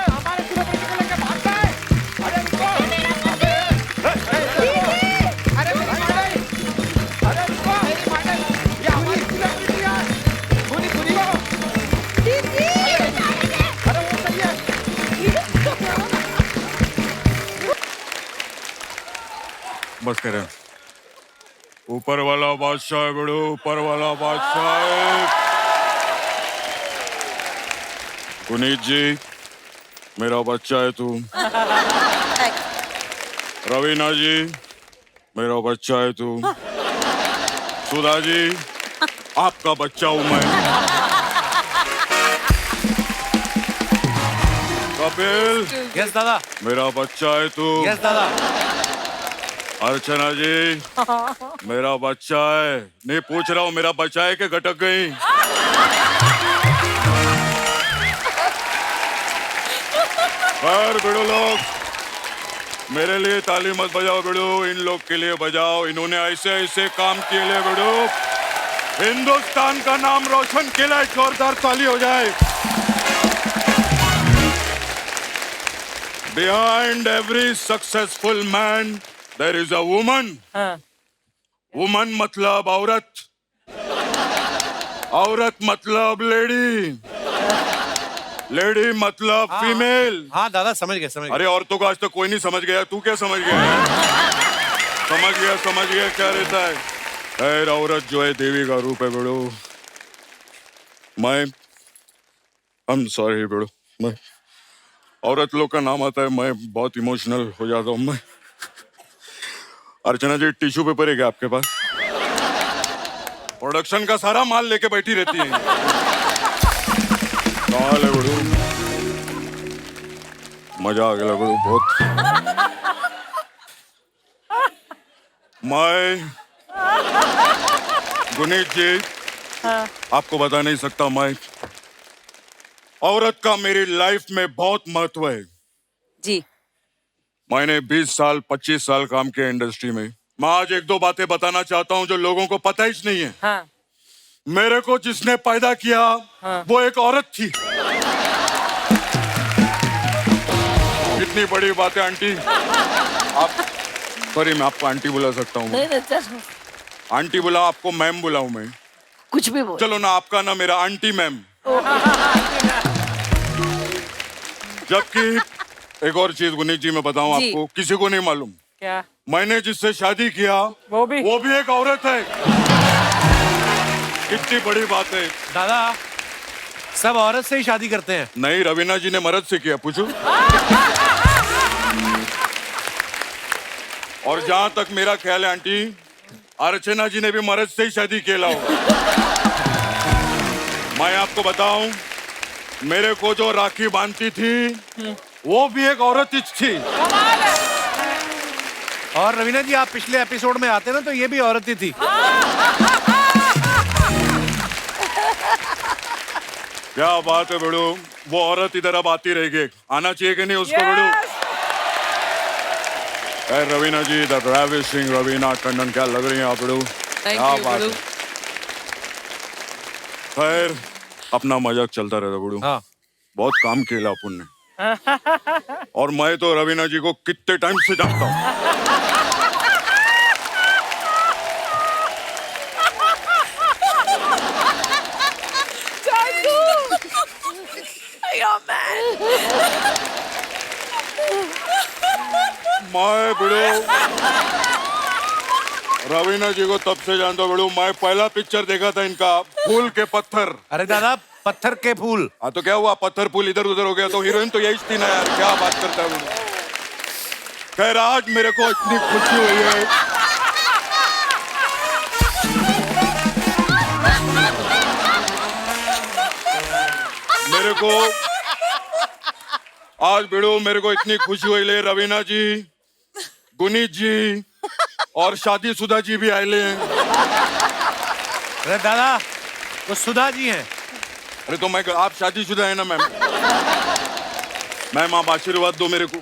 हमारे सेलिब्रिटी को लेके भागता है। अरे रुको,
अरे मेरी मॉडल,
अरे रुको,
मेरी मॉडल,
ये हमारी सेलिब्रिटी है।
पूरी पूरी हो।
अरे वो सही है।
बस करें। ऊपर वाला बादशाह है बेड़ो, ऊपर वाला बादशाह है। पुनीत जी, मेरा बच्चा है तू। रवीना जी, मेरा बच्चा है तू। सुधा जी, आपका बच्चा हूं मैं। कपिल,
यस दादा।
मेरा बच्चा है तू।
यस दादा।
अर्चना जी, मेरा बच्चा है। नहीं पूछ रहा हूँ मेरा बच्चा है कि गटक गई। खैर बेड़ो लोग, मेरे लिए ताली मत बजाओ बेड़ो, इन लोग के लिए बजाओ। इन्होंने ऐसे ऐसे काम किए ले बेड़ो, हिंदुस्तान का नाम रोशन किया है। जोरदार ताली हो जाए। Behind every successful man there is a woman. Woman मतलब औरत, औरत मतलब लेडी। लेडी मतलब फीमेल।
हाँ दादा समझ गए
अरे औरतों को आज तक कोई नहीं समझ गया, तू क्या समझ गया? समझ गया क्या रहता है। खैर औरत जो है देवी का रूप है बेड़ो। मैं सॉरी बेड़ो, मैं औरत लोग का नाम आता है मैं बहुत इमोशनल हो जाता हूँ मैं। अर्चना जी टिश्यू पेपर है क्या आपके पास? प्रोडक्शन का सारा माल लेके बैठी रहती है। कमाल है बेड़ो, मजा आ गया बेड़ो बहुत। मैं गुनीत जी आपको बता नहीं सकता, मैं औरत का मेरी लाइफ में बहुत महत्व है
जी।
मैंने 20 साल 25 साल काम किया इंडस्ट्री में। मैं आज एक दो बातें बताना चाहता हूं जो लोगों को पता ही नहीं है।
हाँ।
मेरे को जिसने पैदा किया वो एक औरत थी। कितनी बड़ी बात है आंटी। आप सॉरी मैं आपको आंटी बुला सकता हूँ?
नहीं चलो,
आंटी बुलाऊं आपको मैम बुलाऊं मैं?
कुछ भी बोल।
चलो ना आपका ना मेरा आंटी मैम। जबकि एक और चीज गुनीत जी मैं बताऊं
जी।
आपको, किसी को नहीं मालूम,
क्या?
मैंने जिससे शादी किया
वो भी
एक औरत है। कितनी बड़ी बात है।
दादा सब औरत से ही शादी करते हैं।
नहीं, रवीना जी ने मर्द से किया, पूछो। और जहां तक मेरा ख्याल है आंटी, अर्चना जी ने भी मर्द से ही शादी किया हो। मैं आपको बताऊं, मेरे को जो राखी बांधती थी वो भी एक औरत ही थी।
और रवीना जी आप पिछले एपिसोड में आते ना तो ये भी औरत ही थी।
क्या बात है बेड़ू, वो औरत इधर अब आती रहेगी, आना चाहिए कि नहीं उसको बेड़ू? रवीना जी, द ravishing रवीना टंडन, क्या लग रही हैं आप बेड़ू? क्या बात है। खैर अपना मजाक चलता रहता बेड़ू।
हाँ।
बहुत काम किया अपन ने। और मैं तो रवीना जी को कितने टाइम से जानता हूँ। मैं बिड़ो रवीना जी को तब से जानता हूँ बिड़ो, मैं पहला पिक्चर देखा था इनका, फूल के पत्थर।
अरे दादा पत्थर के फूल।
हाँ तो क्या हुआ, पत्थर फूल इधर उधर हो गया तो हीरोइन तो यही थी ना यार, क्या बात करता है बिड़ो। खैर आज मेरे को इतनी खुशी हुई है। मेरे को आज बिड़ो मेरे को इतनी खुशी हुई ले, रवीना जी, गुनीत जी और शादीशुदा जी भी आए ले हैं।
अरे दादा वो सुधा जी हैं।
अरे तो मैं, आप शादीशुदा है ना मैम? मैम आप आशीर्वाद दो मेरे को,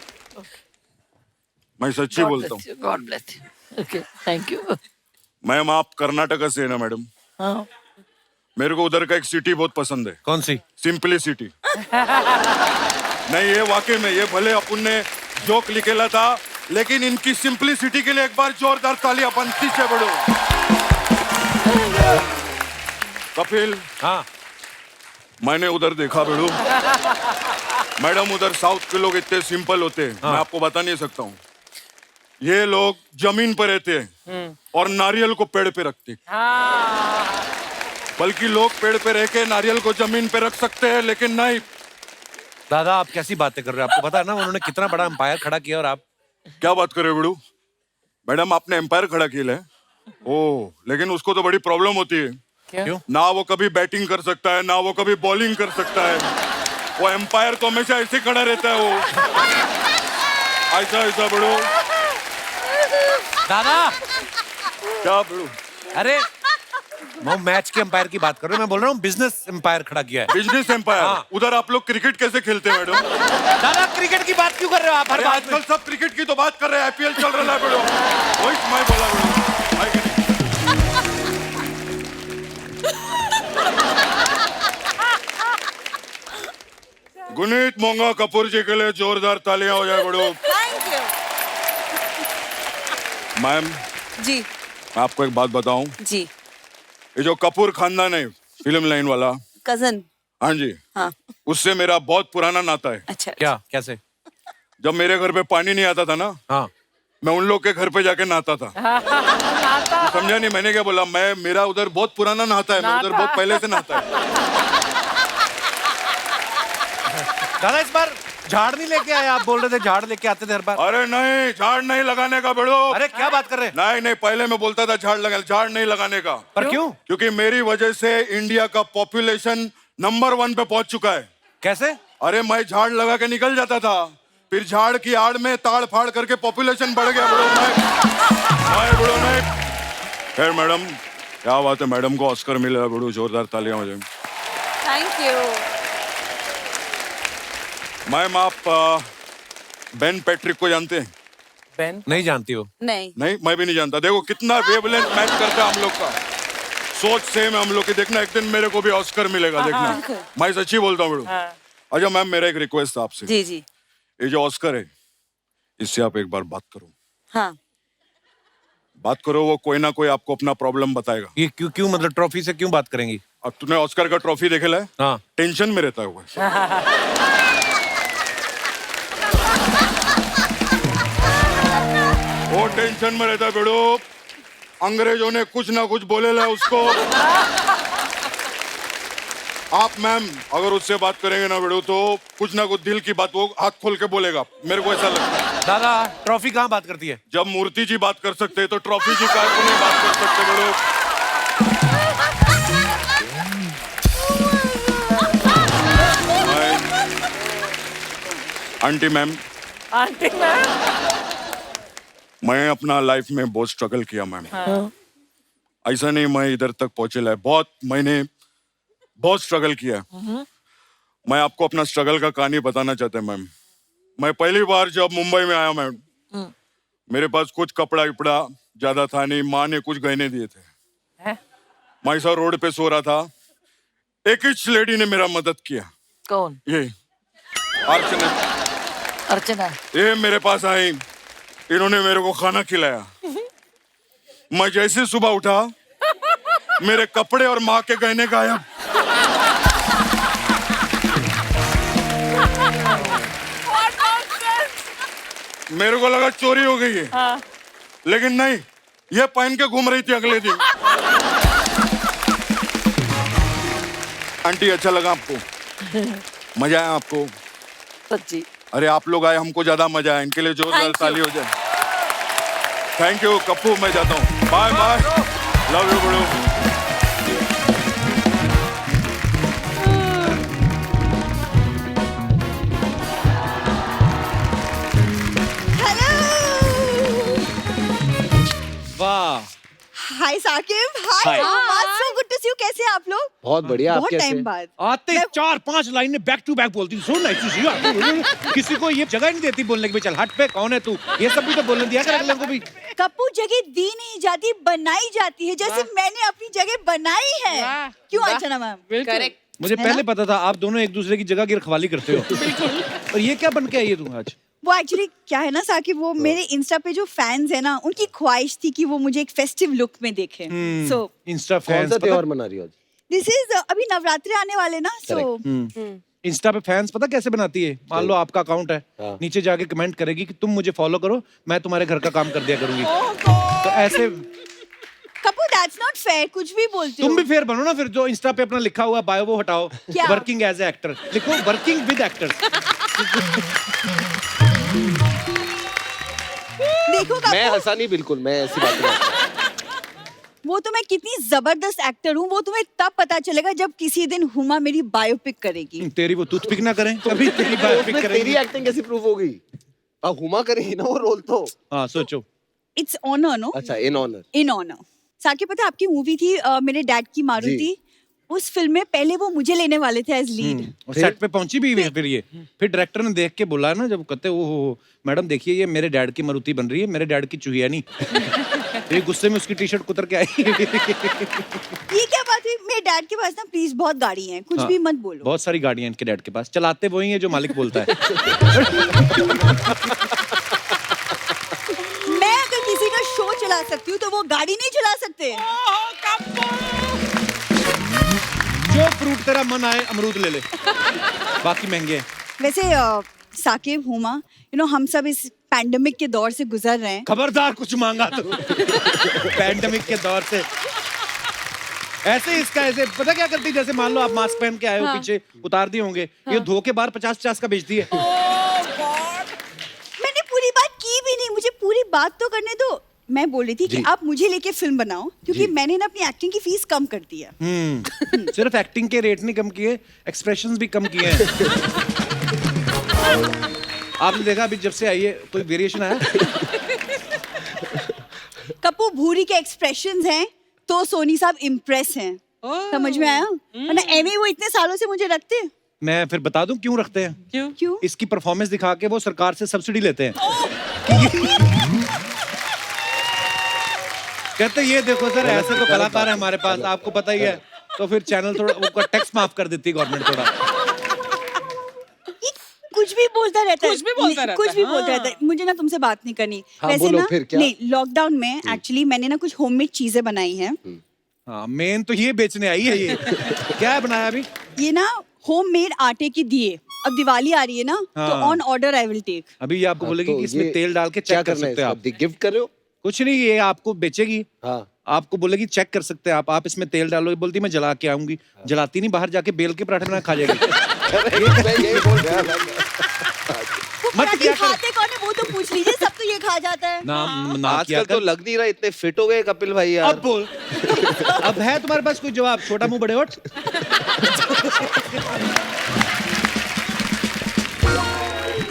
मैं सच्ची बोलता हूँ।
God bless you. Okay thank you.
Ma'am आप कर्नाटक से है ना मैडम?
हाँ।
मेरे को उधर का एक सिटी बहुत पसंद है।
कौन सी?
सिंपलिसिटी। नहीं ये वाकई में, ये भले अपन ने जोक लिखेला था लेकिन इनकी सिंपलिसिटी के लिए एक बार जोरदार तालियां बनती से बड़ो। कपिल,
हाँ
मैंने उधर देखा बेड़ू, मैडम उधर साउथ के लोग इतने सिंपल होते हैं, मैं आपको बता नहीं सकता हूँ। ये लोग जमीन पर रहते हैं और नारियल को पेड़ पे रखते हैं। बल्कि लोग पेड़ पे रह के नारियल को जमीन पे रख सकते हैं लेकिन नहीं।
दादा आप कैसी बातें कर रहे हैं? आपको पता है ना उन्होंने कितना बड़ा एम्पायर खड़ा किया और आप
क्या बात कर रहे हो बेड़ू? मैडम आपने एम्पायर खड़ा किया है? ओह, लेकिन उसको तो बड़ी प्रॉब्लम होती है।
क्यों?
ना वो कभी बैटिंग कर सकता है ना वो कभी बॉलिंग कर सकता है। वो एम्पायर तो हमेशा ऐसे खड़ा रहता है, वो ऐसा ऐसा बेड़ू।
दादा
क्या बेड़ू?
अरे मैं मैच के एम्पायर की बात कर रहा हूँ, मैं बोल रहा हूँ बिजनेस एम्पायर खड़ा किया है।
Business empire?
हाँ।
उधर आप लोग क्रिकेट कैसे खेलते हैं मैडम?
दादा क्रिकेट की बात क्यों कर रहे हो आप हर
अरे
बात में?
आजकल सब क्रिकेट की तो बात कर रहे हैं, आईपीएल चल रहा है बेड़ू। वही मैं बोला बेड़ू, है कि नहीं? गुनीत मोंगा कपूर जी के लिए जोरदार तालियां हो जाए बड़ो।
थैंक यू
मैम,
जी
मैं आपको एक बात बताऊं,
जी।
ये जो कपूर खानदान है फिल्म लाइन वाला,
कजन।
हाँ जी,
हाँ
उससे मेरा बहुत पुराना नाता है।
अच्छा
क्या कैसे?
जब मेरे घर पे पानी नहीं आता था ना,
हाँ
मैं उन लोग के घर पे जाके नहाता था। तू समझा नहीं मैंने क्या बोला? मेरा उधर बहुत पुराना नहाता है, मैं उधर बहुत पहले से नहाता है।
दादा इस बार झाड़ नहीं लेके आए? आप बोल रहे थे झाड़ लेके आते थे हर बार।
अरे नहीं, झाड़ नहीं लगाने का बेड़ो।
अरे क्या बात कर रहे हैं?
नहीं नहीं, पहले मैं बोलता था झाड़ नहीं लगाने का।
पर क्यों?
क्योंकि मेरी वजह से इंडिया का पॉपुलेशन नंबर 1 पे पहुंच चुका है।
कैसे?
अरे मैं झाड़ लगा के निकल जाता था, फिर झाड़ की आड़ में ताड़ फाड़ करके पॉपुलेशन बढ़ गया। बड़ो नहीं। खैर मैडम, क्या बात है, मैडम को ऑस्कर मिला। बड़ो जोरदार तालियां हो जाए।
Thank you.
मैम आप बेन पैट्रिक को जानते हैं?
बेन?
नहीं जानती हो?
नहीं।
नहीं, मैं भी नहीं जानता। देखो कितना वेवलेंथ मैच करता है हम लोग का, सोच सेम है हम लोग की। देखना एक दिन मेरे को भी ऑस्कर मिलेगा, देखना। मैं सच्ची बोलता हूँ बड़ो। अच्छा मैम, मेरा एक रिक्वेस्ट है आपसे।
जी जी।
ये जो ऑस्कर है, इससे आप एक बार बात करो।
हाँ
बात करो, वो कोई ना कोई आपको अपना प्रॉब्लम बताएगा।
ये क्यों मतलब ट्रॉफी से क्यों बात करेंगी?
अब तूने ऑस्कर का ट्रॉफी देखेला है?
हाँ।
टेंशन में रहता है वो। वो टेंशन में रहता है बेड़ो। अंग्रेजों ने कुछ ना कुछ बोलेला उसको। आप मैम अगर उससे बात करेंगे ना बेड़ो, तो कुछ ना कुछ दिल की बात वो हाथ खोल के बोलेगा, मेरे को ऐसा लगता है।
दादा ट्रॉफी कहाँ बात करती है?
जब मूर्ति जी बात कर सकते हैं तो ट्रॉफी जी का को नहीं बात कर सकते बेड़ो। Aunty ma'am,
aunty ma'am.
मैं अपना लाइफ में बहुत स्ट्रगल किया मैम। ऐसा नहीं मैं इधर तक पहुंचेला है, मैंने बहुत स्ट्रगल किया। मैं आपको अपना स्ट्रगल का कहानी बताना चाहता हूँ मैम। मैं पहली बार जब मुंबई में आया मैम, मेरे पास कुछ कपड़ा विपड़ा ज्यादा था नहीं, माँ ने कुछ गहने दिए थे। मैं ऐसा रोड पे सो रहा था, एक ही लेडी ने मेरा मदद किया।
कौन?
ये अर्चना।
अर्चना।
ये मेरे पास आई, इन्होंने मेरे को खाना खिलाया। मैं जैसे सुबह उठा, मेरे कपड़े और माँ के गहने गायब। मेरे को लगा चोरी हो गई है।
हाँ।
लेकिन नहीं, ये पहन के घूम रही थी अगले दिन। आंटी अच्छा लगा आपको? मजा आया आपको?
सच्ची।
अरे आप लोग आए, हमको ज्यादा मजा आया। इनके लिए जोरदार ताली हो जाए। थैंक यू कप्पू, मैं जाता हूँ। बाय बाय, लव यू बड़ो।
वाह।
Hi Saqib, hi so good to see you. कैसे हैं आप लोग?
बहुत बढ़िया।
बहुत टाइम बाद।
आते ही 4-5 लाइनें बैक टू बैक बोलती, सुन ना किसी को ये जगह नहीं देती बोलने की, भाई चल हट पे, कौन है तू, ये सब भी तो बोलने दिया कर अगले को भी।
कप्पू, जगह दी नहीं जाती, बनाई जाती है, जैसे मैंने अपनी जगह बनाई है। क्यों अर्चना मैम?
करेक्ट।
मुझे पहले पता था आप दोनों एक दूसरे की जगह की रखवाली करते हो। और ये क्या बन के आई है तू आज?
वो एक्चुअली क्या है ना साकिब, वो मेरे इंस्टा पे जो फैंस है ना, उनकी ख्वाहिश थी कि वो मुझे एक फेस्टिव लुक में देखे। सो
इंस्टा
कौन
फैंस
सा त्योहार मना रही हो आज?
दिस इज अभी नवरात्रि आने वाले ना, सो
इंस्टा पे फैंस पता कैसे बनाती है? मान लो आपका अकाउंट है,
हाँ।
नीचे जाके कमेंट करेगी कि तुम मुझे फॉलो करो, मैं तुम्हारे घर का काम कर दिया करूंगी। तो ऐसे
कप्पू, दैट्स नॉट फेयर, कुछ भी बोलते हो।
तुम भी फेयर बनो ना फिर। जो इंस्टा पे अपना लिखा हुआ बायो वो हटाओ,
क्या?
वर्किंग एज ए एक्टर लिखो, वर्किंग विद एक्टर्स।
देखो
मैं
कप्पू,
हंसा नहीं, बिल्कुल मैं ऐसी बात नहीं।
वो तो मैं कितनी जबरदस्त एक्टर हूँ, वो तुम्हें तब पता चलेगा जब किसी दिन हुमा मेरी बायोपिक करेगी।
तेरी वो टूथपिक ना करें कभी, तेरी बायोपिक
उसमें
करेंगी।
तेरी एक्टिंग कैसी प्रूव हो गई? अब हुमा करेगी ना वो रोल तो।
हाँ सोचो।
It's honour no.
अच्छा, in honour.
In honour. Saqib, पता आपकी मूवी थी मेरे डैड की मारुति, उस फिल्म में पहले वो मुझे लेने वाले थे एज लीड।
और सेट पे पहुंची भी है फिर ये। फिर डायरेक्टर ने देख के बोला ना, जब कहते ओ मैडम देखिए ये मेरे डैड की मारुति बन रही है, मेरे डैड की चुहिया नहीं। ये गुस्से में उसकी टी शर्ट कुतर के आई।
ये क्या बात हुई? मेरे डैड के पास ना प्लीज बहुत गाड़ी है, कुछ भी मत बोलो।
बहुत सारी गाड़ियां इनके डैड के पास, चलाते वही है जो मालिक बोलता है।
मैं अगर किसी का शो चला सकती हूँ तो वो गाड़ी नहीं चला सकते।
जो फ्रूट तेरा मन आए अमरूद ले ले, बाकी महंगे हैं।
वैसे साकिब, हुमा, हम सब इस पैंडेमिक के दौर से गुजर रहे हैं।
खबरदार कुछ मांगा तो पैंडेमिक के दौर से ऐसे इसका ऐसे पता क्या करती, जैसे मान लो आप मास्क पहन के आए हो, पीछे उतार दिए होंगे, ये धो के बाहर 50-50 का बेचती है।
मैंने पूरी बात की भी नहीं, मुझे पूरी बात तो करने दो। मैं बोल रही थी कि आप मुझे लेके फिल्म बनाओ, क्योंकि मैंने ना अपनी एक्टिंग की फीस कम कर दी है।
सिर्फ एक्टिंग के रेट नहीं कम किए, एक्सप्रेशंस भी कम किए हैं। आपने देखा अभी जब से आई है कोई वेरिएशन आया?
कप्पू भूरी के एक्सप्रेशंस हैं तो सोनी साहब इम्प्रेस हैं। समझ में आया? वरना एवे वो इतने सालों से मुझे रखते हैं।
मैं फिर बता दूं क्यों रखते हैं?
क्यों?
इसकी परफॉर्मेंस दिखा के वो सरकार से सब्सिडी लेते हैं। कहते ये देखो सर, ऐसे तो कलाकार है हमारे पास, आपको पता ही है, तो फिर चैनल थोड़ा वो टैक्स माफ कर देती है गवर्नमेंट थोड़ा।
कुछ भी बोलता रहता है,
कुछ भी बोलता रहता
कुछ भी
है,
बोलता रहता है। मुझे ना तुमसे बात नहीं करनी।
हाँ,
वैसे
बोलो
ना
फिर क्या?
नहीं, लॉकडाउन में एक्चुअली मैंने ना कुछ होममेड चीजें बनाई हैं।
हाँ, मेन तो ये बेचने आई है। ये क्या है बनाया अभी?
ये ना होममेड आटे की दिए। अब दिवाली आ रही है ना, तो
हाँ।
On order I will take.
अभी ये आपको बोलेगी
तो
कि इसमें
ये
तेल डाल के
क्या
चेक कर
करना है
सकते हैं
इसका?
आप।
गिफ्ट कर रहे हो?
कुछ नहीं, ये आपको बेचेगी,
हाँ।
आपको बोलेगी चेक कर सकते हैं आप इसमें तेल डालोगे, बोलती मैं जला के आऊंगी। जलाती नहीं, बाहर जाके बेल के पराठे बना खा जाएगी।
मैं यही बोल रहा था।
मत क्या कर,
खाते कौन है वो तो पूछ लीजिए, सब तो ये खा जाता है।
ना किया
आजकल तो
कर।
लग नहीं रहा, इतने फिट हो गए कपिल भाई यार।
अब बोल। अब है तुम्हारे पास कोई जवाब? छोटा मुंह बड़े होठ।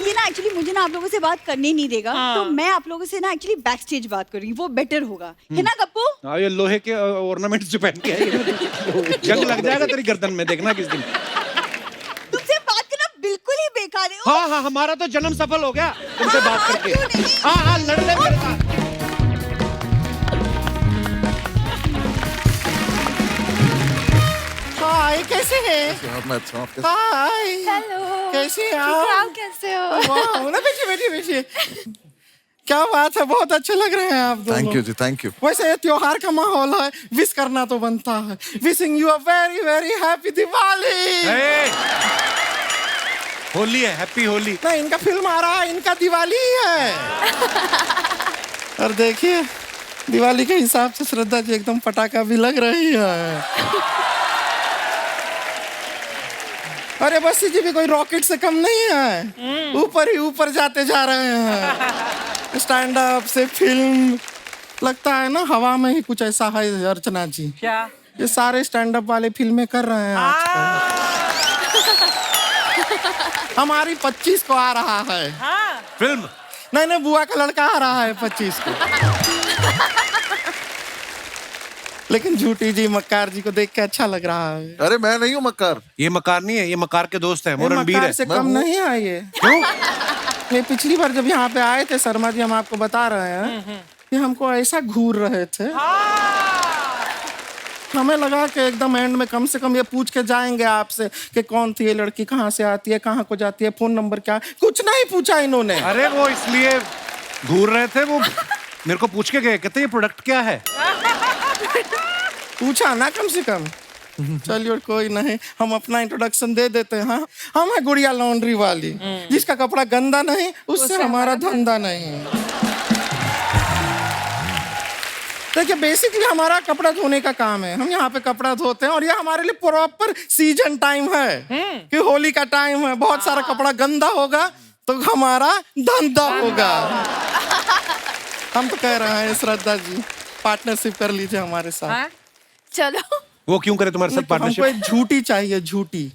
ये ना एक्चुअली मुझे ना आप लोगों से बात करने नहीं देगा, तो मैं आप लोगों से ना एक्चुअली बैक स्टेज बात करूंगी, वो बेटर होगा, है ना कप्पू?
हाँ, ये लोहे के ऑर्नामेंट्स जो पहन के आई, जंग लग जाएगा तेरी गर्दन में, देखना किस दिन।
तुमसे बात करना बिल्कुल ही बेकार है।
हाँ हाँ, हमारा तो जन्म सफल हो गया तुमसे बात करके।
क्यों नहीं?
हाँ हाँ, लड़ ले मेरे साथ।
हाय, कैसे हैं? हाय,
हेलो,
कैसे आप?
कैसे हो?
वाह, ना बैठिए बैठिए बैठिए। क्या बात है, बहुत अच्छे लग रहे हैं आप दोनों।
थैंक यू जी, थैंक यू।
वैसे ये त्योहार का माहौल है, विश करना तो बनता है। Wishing you a very very happy Diwali.
Hey! Holi है, हैप्पी होली।
नहीं, इनका फिल्म आ रहा है, इनका दिवाली ही है। और देखिए, दिवाली के हिसाब से श्रद्धा जी एकदम पटाखा भी लग रही है। अरे बस्सी जी भी कोई रॉकेट से कम नहीं है, ऊपर ही ऊपर जाते जा रहे हैं। स्टैंड अप से फिल्म, लगता है ना हवा में ही कुछ ऐसा है अर्चना जी।
क्या?
ये सारे स्टैंड अप वाले फिल्में कर रहे हैं आजकल। हमारी 25 को आ रहा है
फिल्म।
नहीं नहीं, बुआ का लड़का आ रहा है 25 को। लेकिन झूठी जी, मक्कार जी को देख के अच्छा लग रहा है।
अरे मैं नहीं हूँ मक्कार।
ये मकार नहीं है, ये मकार के दोस्त है, वो
ये
रणबीर
मक्कार
है।
से कम नहीं है ये।
क्यों?
ये पिछली बार जब यहाँ पे आए थे शर्मा जी, हम आपको बता रहे हैं कि हमको ऐसा घूर रहे थे, हमें लगा कि एकदम एंड में कम से कम ये पूछ के जाएंगे आपसे कि कौन थी ये लड़की, कहाँ से आती है, कहाँ को जाती है, फोन नंबर क्या है। कुछ नहीं पूछा इन्होंने।
अरे वो इसलिए घूर रहे थे, वो मेरे को पूछ के गए, कहते ये प्रोडक्ट क्या है।
पूछा ना कम से कम। चलिए कोई नहीं, हम अपना इंट्रोडक्शन दे देते हैं। हाँ, हम है गुड़िया लॉन्ड्री वाली, जिसका कपड़ा गंदा नहीं उससे हमारा धंधा नहीं। देखिए, बेसिकली हमारा कपड़ा धोने का काम है, हम यहाँ पे कपड़ा धोते हैं, और ये हमारे लिए प्रॉपर सीजन टाइम है कि होली का टाइम है। बहुत सारा कपड़ा गंदा होगा तो हमारा धंधा होगा। हम तो कह रहे हैं श्रद्धा जी, पार्टनरशिप कर लीजिए हमारे साथ।
चलो।
वो क्यों करे तुम्हारे साथ
हमको
पार्टनरशिप?
एक झूठी चाहिए, झूठी।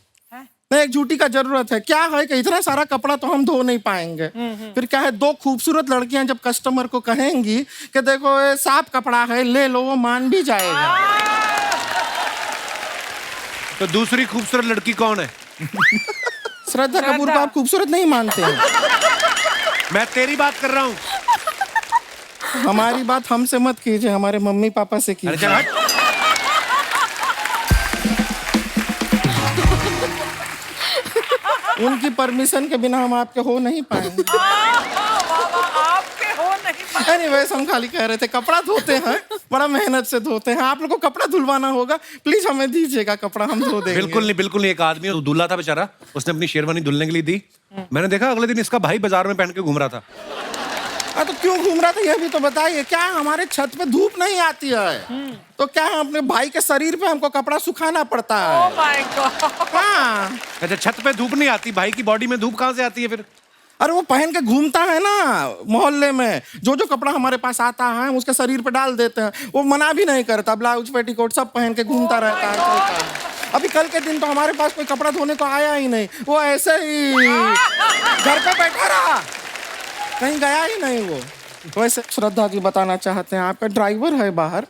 नहीं, एक झूठी का जरूरत है। क्या है कि इतना सारा कपड़ा तो हम धो नहीं पाएंगे। फिर क्या है, दो खूबसूरत लड़कियां जब कस्टमर को कहेंगी कि देखो ये साफ कपड़ा है, ले लो, वो मान भी जाएगा।
तो दूसरी खूबसूरत लड़की कौन है?
श्रद्धा कपूर को आप खूबसूरत नहीं मानते हैं?
मैं तेरी बात कर रहा हूँ।
हमारी बात हमसे मत कीजिए, हमारे मम्मी पापा से
अरे चल
कीजिए।
हट।
उनकी परमिशन के बिना हम आपके हो नहीं पाएंगे।
आपके हो नहीं।
एनीवेज, हम खाली कह रहे थे कपड़ा धोते हैं
बड़ा मेहनत से धोते हैं। आप लोग को कपड़ा धुलवाना होगा, प्लीज हमें दीजिएगा कपड़ा, हम धो देंगे।
बिल्कुल नहीं, बिल्कुल नहीं। एक आदमी दूल्हा था बेचारा, उसने अपनी शेरवानी धुलने के लिए दी। मैंने देखा अगले दिन इसका भाई बाजार में पहन के घूम रहा था।
तो क्यों घूम रहा था ये भी तो बताइए। क्या हमारे छत पे धूप नहीं आती है तो क्या अपने भाई के शरीर पे हमको कपड़ा सुखाना पड़ता है?
Oh my God!
हाँ।
अच्छा, छत पे धूप नहीं आती, भाई की बॉडी में धूप कहाँ से आती है फिर?
अरे वो पहन के घूमता है ना मोहल्ले में, जो कपड़ा हमारे पास आता है उसके शरीर पे डाल देते हैं। वो मना भी नहीं करता, ब्लाउज पेटीकोट सब पहन के घूमता रहता है, चलता है। अभी कल के दिन तो हमारे पास कोई कपड़ा धोने को आया ही नहीं, वो ऐसे ही घर पे बैठा रहा, कहीं गया ही नहीं वो। वैसे श्रद्धा जी बताना चाहते हैं, आपका ड्राइवर है बाहर,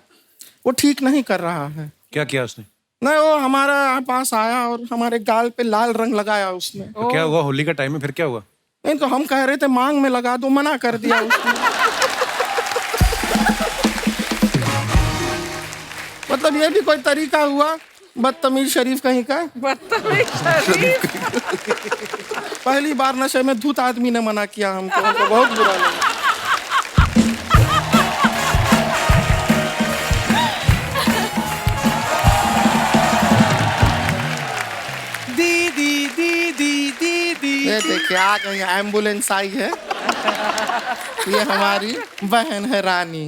वो ठीक नहीं कर रहा है।
क्या किया उसने?
नहीं, वो हमारे पास आया और हमारे गाल पे लाल रंग लगाया उसने।
तो क्या हुआ? होली का टाइम है, फिर क्या हुआ?
नहीं तो हम कह रहे थे मांग में लगा दो, मना कर दिया उसने। मतलब ये भी कोई तरीका हुआ? बदतमीज शरीफ कहीं का।
बदतमीज शरीफ।
पहली बार नशे में धुत आदमी ने मना किया हमको बहुत बुरा लगा।
दीदी दीदी दीदी।
ये देखिए आ गई, एम्बुलेंस आई है। ये हमारी बहन है रानी।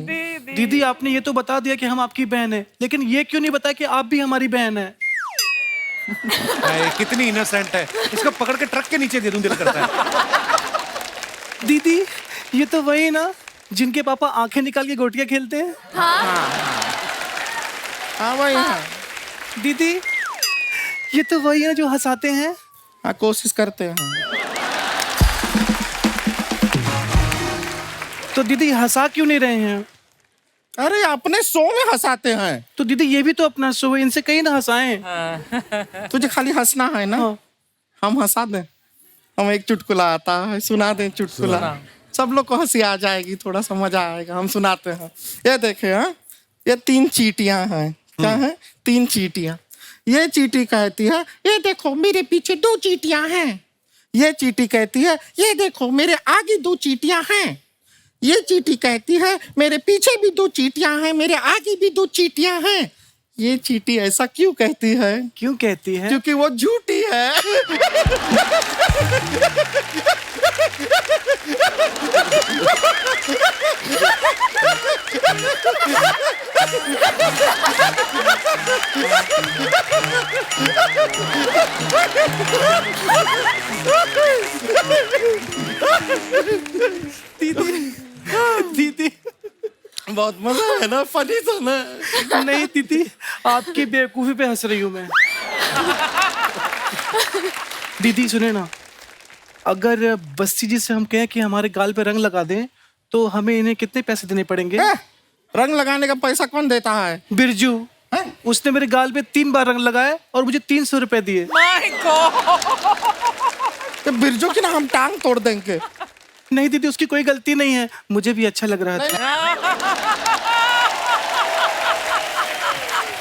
दीदी आपने ये तो बता दिया कि हम आपकी बहन है, लेकिन ये क्यों नहीं बताया कि आप भी हमारी बहन है?
कितनी इनोसेंट है, इसको पकड़ के ट्रक के नीचे दे दूं दिल करता है।
दीदी ये तो वही ना जिनके पापा आंखें निकाल के गोटियां खेलते हैं।
हाँ वही है।
दीदी ये तो वही है जो हंसाते हैं।
हाँ कोशिश करते हैं।
तो दीदी हंसा क्यों नहीं रहे हैं?
अरे अपने शो में हंसाते हैं।
तो दीदी ये भी तो अपना शो है, इनसे कहीं ना हंसाएं।
तुझे खाली हंसना है ना? हम हंसा दें, हम एक चुटकुला आता है, सुना दें चुटकुला, सब लोग को हंसी आ जाएगी, थोड़ा सा मजा आएगा। हम सुनाते हैं। ये देखे, हाँ ये 3 चींटियां हैं। क्या है? 3 चींटियां। ये चींटी कहती है ये देखो मेरे पीछे 2 चींटियां हैं। ये चींटी कहती है ये देखो मेरे आगे 2 चींटियां हैं। ये चींटी कहती है मेरे पीछे भी 2 चींटियां हैं, मेरे आगे भी 2 चींटियां हैं। ये चींटी ऐसा क्यों कहती है?
क्यों कहती है?
क्योंकि वो झूठी है।
दीदी
बहुत मजा है ना, फनी था ना?
नहीं दीदी आपकी बेवकूफी पे हंस रही हूँ मैं। दीदी सुने ना, अगर बस्ती जी से हम कहें कि हमारे गाल पे रंग लगा दें तो हमें इन्हें कितने पैसे देने पड़ेंगे?
रंग लगाने का पैसा कौन देता है?
बिरजू। उसने मेरे गाल पे 3 बार रंग लगाया और मुझे 300 रुपए दिए।
My God!
तो बिरजू की ना हम टांग तोड़ देंगे।
नहीं दीदी उसकी कोई गलती नहीं है, मुझे भी अच्छा लग रहा था।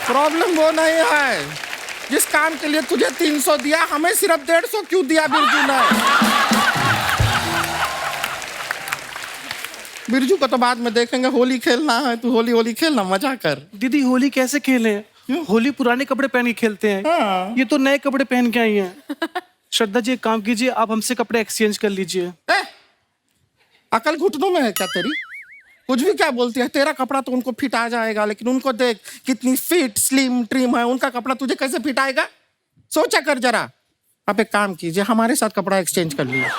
प्रॉब्लम वो नहीं है, जिस काम के लिए तुझे 300 दिया हमें सिर्फ 150 क्यों दिया बिरजू ने? बिरजू को तो बाद में देखेंगे, होली खेलना है, तू होली होली खेलना, मजा कर।
दीदी होली कैसे खेले? होली पुराने कपड़े पहन के खेलते हैं।
हाँ।
ये तो नए कपड़े पहन के आई हैं। श्रद्धा जी एक काम कीजिए, आप हमसे कपड़े एक्सचेंज कर लीजिए।
अकल घुटनों में है क्या तेरी? कुछ भी क्या बोलती है? तेरा कपड़ा तो उनको फिट आ जाएगा, लेकिन उनको देख कितनी फिट स्लिम ट्रिम है, उनका कपड़ा तुझे कैसे फिट आएगा? सोचा कर जरा। आप एक काम कीजिए, हमारे साथ कपड़ा एक्सचेंज कर लीजिए।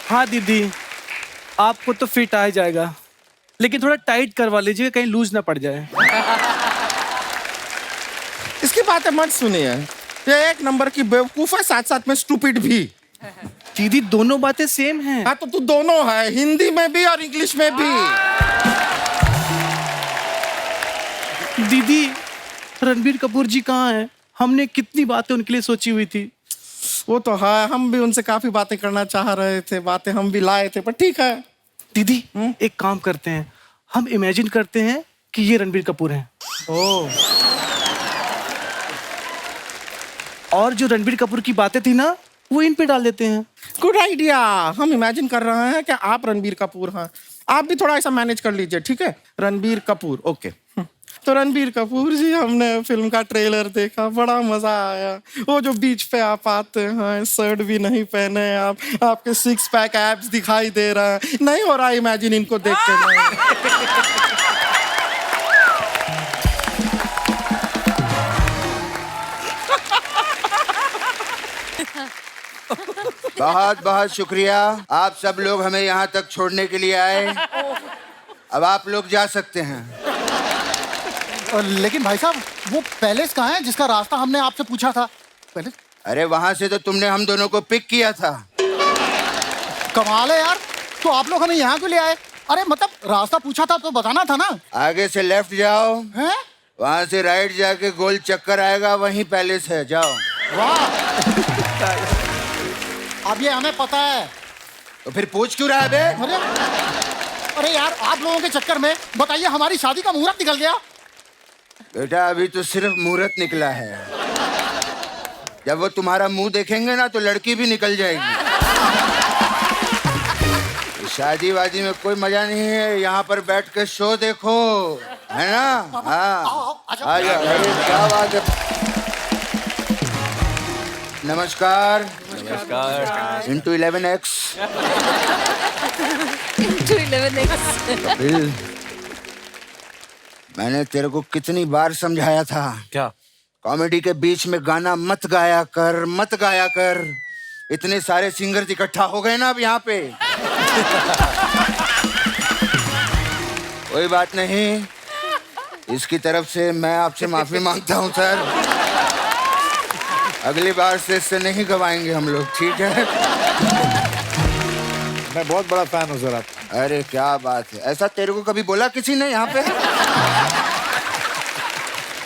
हाँ दीदी आपको तो फिट आ जाएगा, लेकिन थोड़ा टाइट करवा लीजिए, कहीं लूज ना पड़ जाए।
इसकी बातें मत सुनिए, ये एक नंबर की बेवकूफ है, साथ साथ में स्टूपिड भी।
दीदी दोनों बातें सेम हैं।
हाँ तो तू दोनों है, हिंदी में भी और इंग्लिश में भी।
दीदी रणबीर कपूर जी कहाँ हैं? हमने कितनी बातें उनके लिए सोची हुई थी।
वो तो है, हम भी उनसे काफी बातें करना चाह रहे थे, बातें हम भी लाए थे, पर ठीक है।
दीदी एक काम करते हैं, हम इमेजिन करते हैं कि ये रणबीर कपूर हैं। और जो रणबीर कपूर की बातें थी ना, वो इन पे डाल देते हैं।
Good idea. हम इमेजिन कर रहे हैं कि आप रणबीर कपूर हैं, आप भी थोड़ा ऐसा मैनेज कर लीजिए, ठीक है? रणबीर कपूर, ओके। तो रणबीर कपूर जी, हमने फिल्म का ट्रेलर देखा, बड़ा मजा आया। वो जो बीच पे आप आते हैं, शर्ट भी नहीं पहने आप, आपके 6 पैक एब्स दिखाई दे रहा है। नहीं हो रहा इमेजिन इनको देख के नहीं।
बहुत बहुत शुक्रिया, आप सब लोग हमें यहाँ तक छोड़ने के लिए आए। अब आप लोग जा सकते हैं।
लेकिन भाई साहब, वो पैलेस कहाँ है जिसका रास्ता हमने आपसे पूछा था? पैलेस?
अरे वहां से तो तुमने हम दोनों को पिक किया था।
कमाल है यार, तो आप लोग हमें यहाँ क्यों ले आए? अरे मतलब रास्ता पूछा था तो बताना था ना।
आगे से लेफ्ट जाओ,
हैं?
वहां से राइट जाके गोल चक्कर आएगा, वहीं पैलेस है, जाओ।
वाह, अब ये हमें पता है।
तो फिर पूछ क्यों रहा है बे?
अरे यार, आप लोगों के चक्कर में बताइए हमारी शादी का मुहूर्त निकल गया।
बेटा अभी तो सिर्फ मुहूर्त निकला है, जब वो तुम्हारा मुंह देखेंगे ना तो लड़की भी निकल जाएगी। शादी वादी में कोई मजा नहीं है, यहाँ पर बैठ के शो देखो, है ना? हाँ, आ जाओ। अरे क्या बात है। नमस्कार।
नमस्कार।
Into 11x।
Into 11x।
Kapil, मैंने तेरे को कितनी बार समझाया था,
क्या?
कॉमेडी के बीच में गाना मत गाया कर, मत गाया कर। इतने सारे सिंगर्स इकट्ठा हो गए ना अब यहाँ पे। कोई बात नहीं, इसकी तरफ से मैं आपसे माफी मांगता हूँ सर। अगली बार से इससे नहीं गवाएंगे हम लोग, ठीक है?
मैं बहुत बड़ा फैन हूँ सर आप।
अरे क्या बात है, ऐसा तेरे को कभी बोला किसी ने यहाँ पे?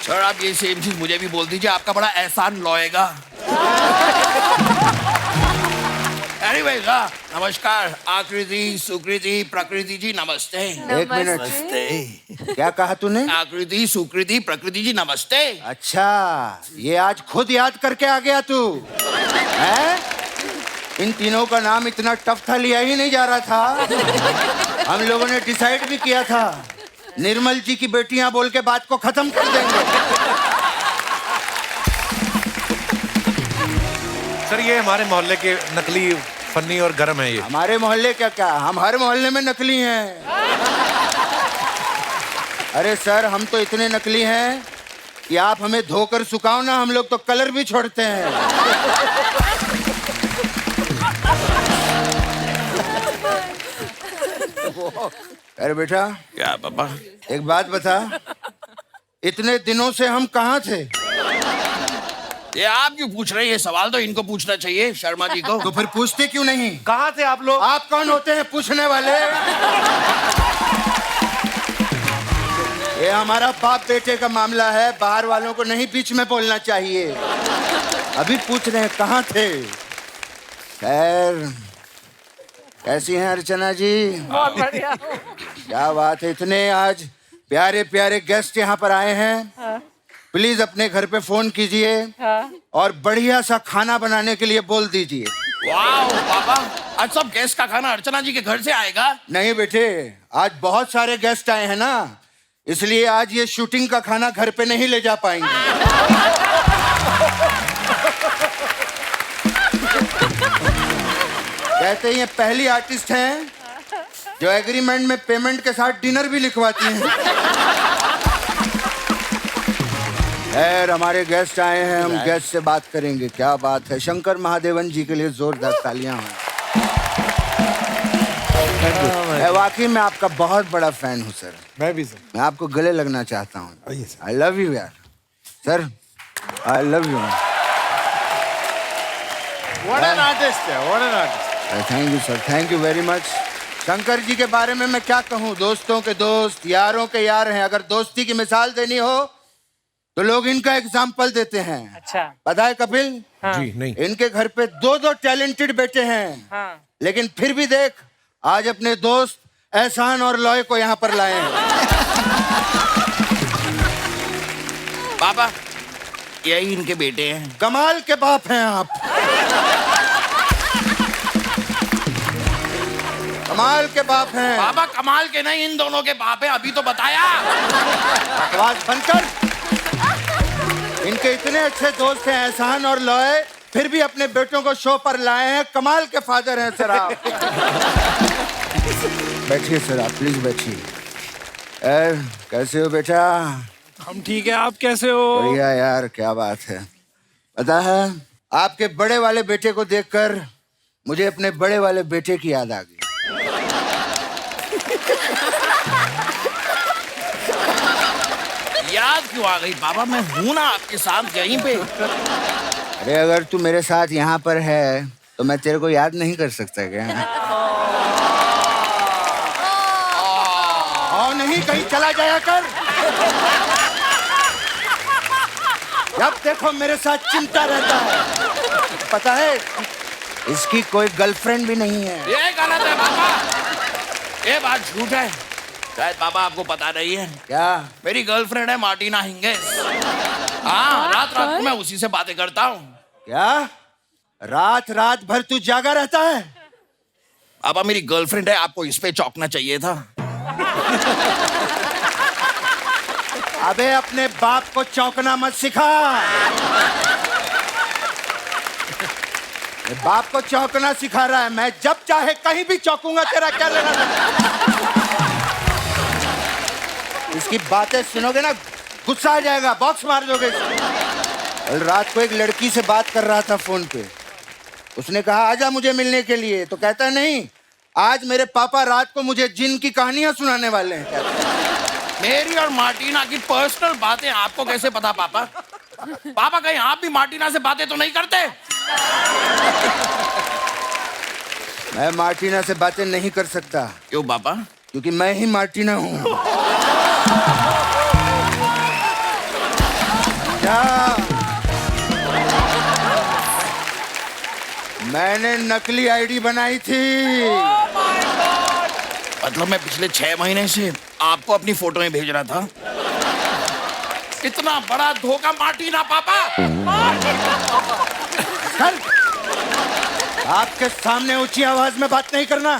सर आप ये सेम चीज मुझे भी बोल दीजिए, आपका बड़ा एहसान लौएगा। एनीवेज, नमस्कार आकृति, सुकृति, प्रकृति जी नमस्ते।
एक मिनट,
नमस्ते।
क्या कहा तूने?
आकृति, सुकृति, प्रकृति जी नमस्ते।
अच्छा, ये आज खुद याद करके आ गया तू, हैं? इन तीनों का नाम इतना टफ था, लिया ही नहीं जा रहा था। हम लोगों ने डिसाइड भी किया था, निर्मल जी की बेटियां बोल के बात को खत्म कर देंगे।
सर ये हमारे मोहल्ले के नकली फनी और गरम है ये।
हमारे मोहल्ले क्या, हम हर मोहल्ले में नकली हैं। अरे सर, हम तो इतने नकली हैं कि आप हमें धोकर सुखाओ ना, हम लोग तो कलर भी छोड़ते हैं। अरे बेटा,
क्या पापा?
एक बात बता, इतने दिनों से हम कहाँ थे?
ये आप क्यों पूछ रहे हैं? ये सवाल तो इनको पूछना चाहिए, शर्मा जी को।
तो फिर पूछते क्यों नहीं?
कहाँ थे आप लोग?
आप कौन होते हैं पूछने वाले? ये हमारा बाप बेटे का मामला है, बाहर वालों को नहीं बीच में बोलना चाहिए। अभी पूछ रहे हैं कहाँ थे। खैर, कैसी हैं अर्चना जी?
बहुत बढ़िया।
क्या बात है, इतने आज प्यारे प्यारे गेस्ट यहाँ पर आए हैं। प्लीज अपने घर पे फोन कीजिए और बढ़िया सा खाना बनाने के लिए बोल दीजिए।
वाह पापा, आज सब गेस्ट का खाना अर्चना जी के घर से आएगा?
नहीं बेटे, आज बहुत सारे गेस्ट आए हैं ना, इसलिए आज ये शूटिंग का खाना घर पे नहीं ले जा पाएंगे। कहते हैं ये पहली आर्टिस्ट हैं जो एग्रीमेंट में पेमेंट के साथ डिनर भी लिखवाती हैं। खैर, हमारे गेस्ट आए हैं, हम गेस्ट से बात करेंगे। क्या बात है, शंकर महादेवन जी के लिए जोरदार तालियां हैं। वाकई मैं आपका बहुत बड़ा फैन हूँ सर।
मैं भी सर।
मैं आपको गले लगना चाहता हूँ। आई लव यू यार sir, I love you.
What an artist है, what an artist।
Thank you sir, thank you very much. Shankar ji के बारे में मैं क्या कहूँ, दोस्तों के दोस्त, यारों के यार हैं। अगर दोस्ती की मिसाल देनी हो तो लोग इनका एग्जाम्पल देते हैं।
अच्छा,
पता है कपिल?
हाँ।
जी नहीं।
इनके घर पे दो टैलेंटेड बेटे हैं,
हाँ।
लेकिन फिर भी देख, आज अपने दोस्त एहसान और लॉय को यहाँ पर लाए हैं।
पापा, यही इनके बेटे हैं।
कमाल के बाप हैं आप। कमाल के बाप हैं।
बाबा कमाल के नहीं, इन दोनों के बाप है, अभी तो बताया।
बकवास बनकर। इनके इतने अच्छे दोस्त हैं एहसान और लॉय, फिर भी अपने बेटों को शो पर लाए हैं। कमाल के फादर हैं सर आप। बैठिए सर आप, प्लीज बैठिए। कैसे हो बेटा?
हम ठीक है, आप कैसे हो?
बढ़िया यार, क्या बात है। पता है, आपके बड़े वाले बेटे को देखकर मुझे अपने बड़े वाले बेटे की याद आ गई।
याद क्यों आ गई बाबा? मैं हूं ना आपके साथ यहीं पे।
अरे अगर तू मेरे साथ यहाँ पर है तो मैं तेरे को याद नहीं कर सकता क्या? और नहीं कहीं चला जाया कर। जब देखो मेरे साथ चिंता रहता है। पता है इसकी कोई गर्लफ्रेंड भी नहीं है।
ये गलत है बाबा, ये बात झूठ है। शायद बाबा आपको पता नहीं है।
क्या?
मेरी गर्लफ्रेंड है मार्टिना हिंगेस। हाँ, रात रात को मैं उसी से बातें करता हूँ।
क्या? रात रात भर तू जागा रहता है?
बाबा मेरी गर्लफ्रेंड है, आपको इस पे चौंकना चाहिए था।
अबे अपने बाप को चौंकना मत सिखा। बाप को चौंकना सिखा रहा है। मैं जब चाहे कहीं भी चौंकूंगा, तेरा क्या लेना देना? इसकी बातें सुनोगे ना गुस्सा आ जाएगा, बॉक्स मार दोगे। कल रात को एक लड़की से बात कर रहा था फोन पे। उसने कहा आजा मुझे मिलने के लिए, तो कहता नहीं आज मेरे पापा रात को मुझे जिन की कहानियां सुनाने वाले हैं।
मेरी और मार्टिना की पर्सनल बातें आपको कैसे पता पापा? पापा कहीं आप भी मार्टिना से बातें तो नहीं करते?
मैं मार्टिना से बातें नहीं कर सकता।
क्यों पापा?
क्योंकि मैं ही मार्टिना हूँ। क्या? मैंने नकली आईडी बनाई थी।
मतलब मैं पिछले 6 महीने से आपको अपनी फोटोएं भेज रहा था। इतना बड़ा धोखा मार्टिना पापा।
चल, आपके सामने ऊंची आवाज में बात नहीं करना।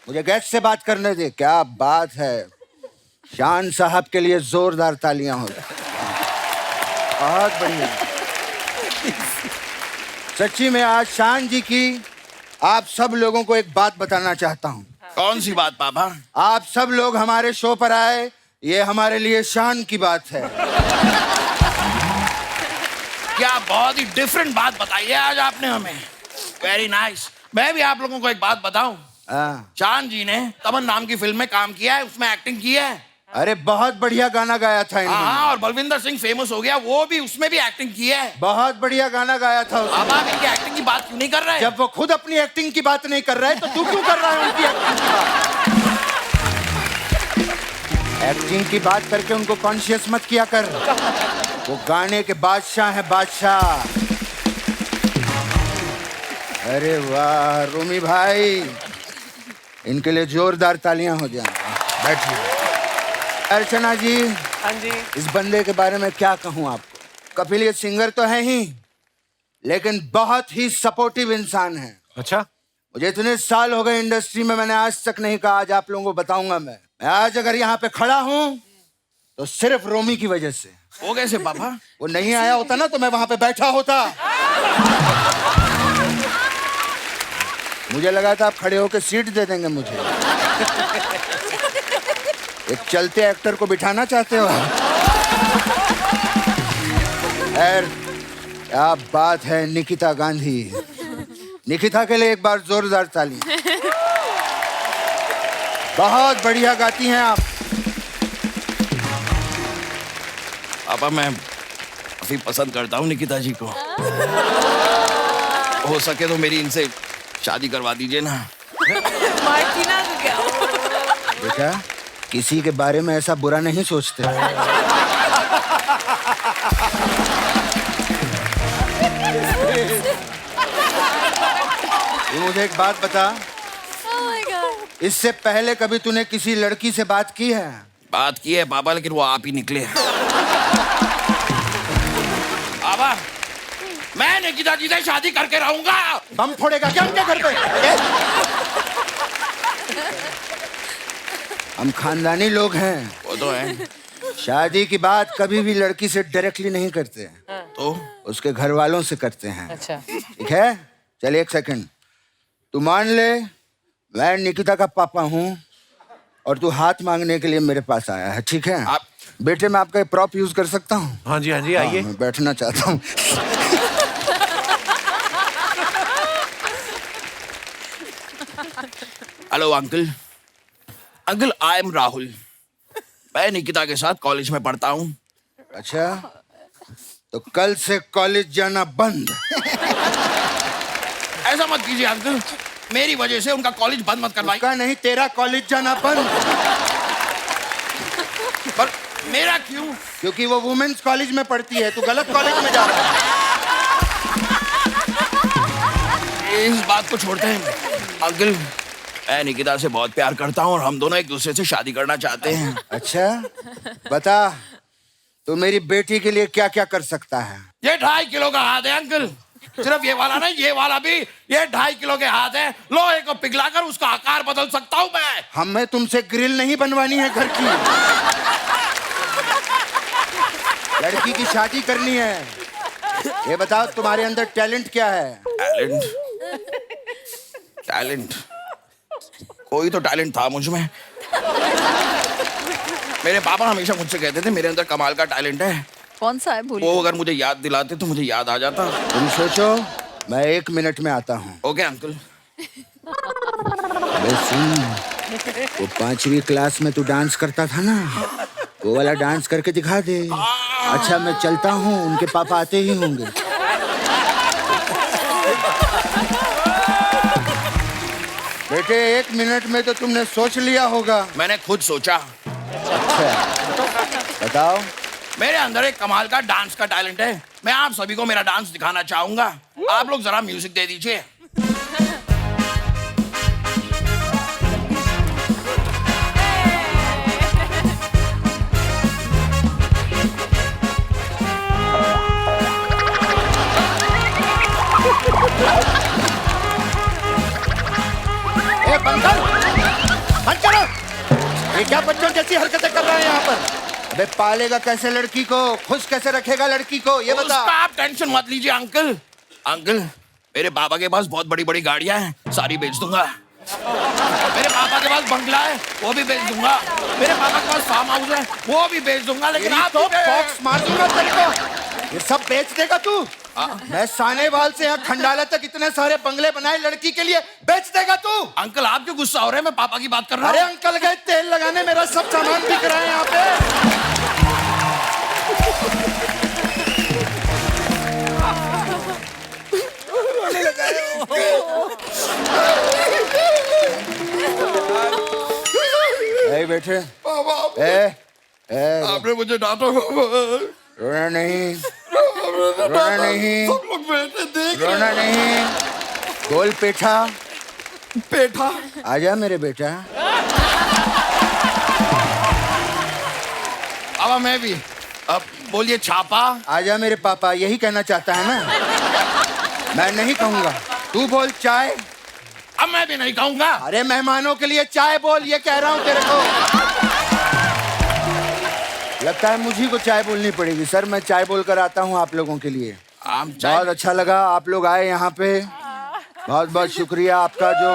मुझे गैस से बात करने दे। क्या बात है। शान साहब के लिए जोरदार तालियां हो। बहुत बढ़िया। सच्ची में आज शान जी की आप सब लोगों को एक बात बताना चाहता हूँ।
कौन सी बात पापा?
आप सब लोग हमारे शो पर आए, ये हमारे लिए शान की बात है।
क्या बहुत ही डिफरेंट बात बताई है आज आपने हमें। Very nice. मैं भी आप लोगों को एक बात बताऊं। शान जी ने तमन नाम की फिल्म में काम किया है, उसमें एक्टिंग की है।
अरे बहुत बढ़िया गाना गाया था इन्होंने।
हाँ, और बलविंदर सिंह फेमस हो गया, वो भी उसमें भी एक्टिंग की है।
बहुत बढ़िया गाना गाया था उसने।
अब आप इनकी एक्टिंग की बात क्यों नहीं कर रहे?
जब वो खुद अपनी एक्टिंग की बात नहीं कर रहे तो तू क्यों कर रहा है उनकी एक्टिंग की बात? एक्टिंग की बात करके उनको कॉन्शियस मत किया कर। वो गाने के बादशाह है, बादशाह। अरे वाह रूमी भाई, इनके लिए जोरदार तालियां हो जाएं। बैठिए। अर्चना जी।
हाँ जी।
इस बंदे के बारे में क्या कहूँ आपको? कपिल ये सिंगर तो है ही, लेकिन बहुत ही सपोर्टिव इंसान है।
अच्छा?
मुझे इतने साल हो गए इंडस्ट्री में, मैंने आज तक नहीं कहा। आज आप लोगों को बताऊंगा। मैं आज अगर यहाँ पे खड़ा हूँ तो सिर्फ रोमी की वजह से।
वो कैसे पापा?
वो नहीं आया होता ना तो मैं वहां पे बैठा होता। मुझे लगा था आप खड़े होकर सीट दे देंगे मुझे। एक चलते एक्टर को बिठाना चाहते हो? खैर, क्या बात है। निकिता गांधी, निकिता के लिए एक बार जोरदार ताली। बहुत बढ़िया गाती हैं आप।
पापा मैं काफी पसंद करता हूँ निकिता जी को। हो सके तो मेरी इनसे शादी करवा दीजिए ना।
मार्टिना को क्या?
बेटा, किसी के बारे में ऐसा बुरा नहीं सोचते। तू मुझे एक बात बता। इससे पहले कभी तूने किसी लड़की से बात की है?
बात की है पापा, लेकिन वो आप ही निकले। पापा मैं निकिता जी से शादी करके रहूंगा।
बम फोड़ेगा क्या उनके घर पे? हम खानदानी लोग हैं।
वो तो है।
शादी की बात कभी भी लड़की से डायरेक्टली नहीं करते हैं,
तो
उसके घर वालों से करते हैं।
अच्छा।
ठीक है, चल एक सेकंड। तू मान ले मैं निकिता का पापा हूँ और तू हाथ मांगने के लिए मेरे पास आया है, ठीक है? बेटे मैं आपका प्रॉप यूज कर सकता हूँ?
हाँ जी आइए।
मैं बैठना चाहता हूँ।
Hello uncle. Uncle I am Rahul, मैं निकिता के साथ कॉलेज में पढ़ता हूँ।
अच्छा, तो कल से कॉलेज जाना बंद।
ऐसा मत कीजिए अंकल, मेरी वजह से उनका कॉलेज बंद मत करवाइए।
उसका नहीं, तेरा कॉलेज जाना बंद।
पर मेरा क्यों?
क्योंकि वो वुमेन्स कॉलेज में पढ़ती है, तू गलत कॉलेज में जा रहा है।
इस बात को छोड़ते हैं अंकल, मैं निकिता से बहुत प्यार करता हूँ और हम दोनों एक दूसरे से शादी करना चाहते हैं।
अच्छा, बता तू मेरी बेटी के लिए क्या क्या कर सकता है?
ये 2.5 किलो का हाथ है अंकल, सिर्फ ये वाला नहीं, ये वाला भी। ये 2.5 किलो के हाथ है, लोहे को पिघलाकर उसका आकार बदल सकता हूँ मैं।
हमें तुमसे ग्रिल नहीं बनवानी है घर की, लड़की की शादी करनी है। ये बताओ तुम्हारे अंदर टैलेंट क्या है?
टैलेंट कोई तो टैलेंट था मुझ में। मेरे पापा हमेशा मुझसे कहते थे मेरे अंदर कमाल का टैलेंट है।
कौन सा है?
वो अगर मुझे याद दिलाते तो मुझे याद आ जाता।
तुम सोचो, मैं 1 मिनट में आता हूँ।
Okay uncle.
अबे सुन, वो 5वीं क्लास में तू डांस करता था ना, वो वाला डांस करके दिखा दे। अच्छा मैं चलता हूँ, उनके पापा आते ही होंगे। बेटे 1 मिनट में तो तुमने सोच लिया होगा।
मैंने खुद सोचा।
अच्छा बताओ।
मेरे अंदर एक कमाल का डांस का टैलेंट है, मैं आप सभी को मेरा डांस दिखाना चाहूंगा। आप लोग जरा म्यूजिक दे दीजिए।
बंद करो। ये क्या बच्चों जैसी हरकतें कर रहे हैं यहाँ पर? अबे पालेगा कैसे लड़की को, खुश कैसे रखेगा लड़की को, ये बता।
उसका आप टेंशन मत लीजिए अंकल। अंकल मेरे पापा के पास बहुत बड़ी बड़ी गाड़ियां हैं, सारी बेच दूंगा। मेरे पापा के पास बंगला है, वो भी बेच दूंगा। मेरे पापा के पास फार्म हाउस है, वो भी बेच दूंगा। लेकिन आप
तो बॉक्स मार दूंगा तेरे को। ये सब बेच देगा तू? मैं सानेवाल से यहाँ खंडाला तक इतने सारे बंगले बनाए लड़की के लिए, बेच देगा तू?
अंकल आप क्यों गुस्सा हो रहे हैं? मैं पापा की बात कर रहा हूँ।
अरे अंकल गए तेल लगाने, मेरा सब सामान बिक रहा है यहाँ पे। बैठे
आपने मुझे डांटा।
रोना नहीं, रोना नहीं,
सब लोग बैठे देख रहे हैं।
रोना नहीं। गोल पेठा,
पेठा
आजा मेरे बेटा।
अब मैं भी, अब बोलिए छापा।
आजा मेरे पापा, यही कहना चाहता है ना? मैं नहीं कहूंगा, तू बोल चाय।
अब मैं भी नहीं कहूंगा।
अरे मेहमानों के लिए चाय बोल, ये कह रहा हूँ तेरे को। लगता है मुझी को चाय बोलनी पड़ेगी। सर मैं चाय बोलकर आता हूँ आप लोगों के लिए। बहुत अच्छा लगा आप लोग आए यहाँ पे, बहुत बहुत शुक्रिया आपका जो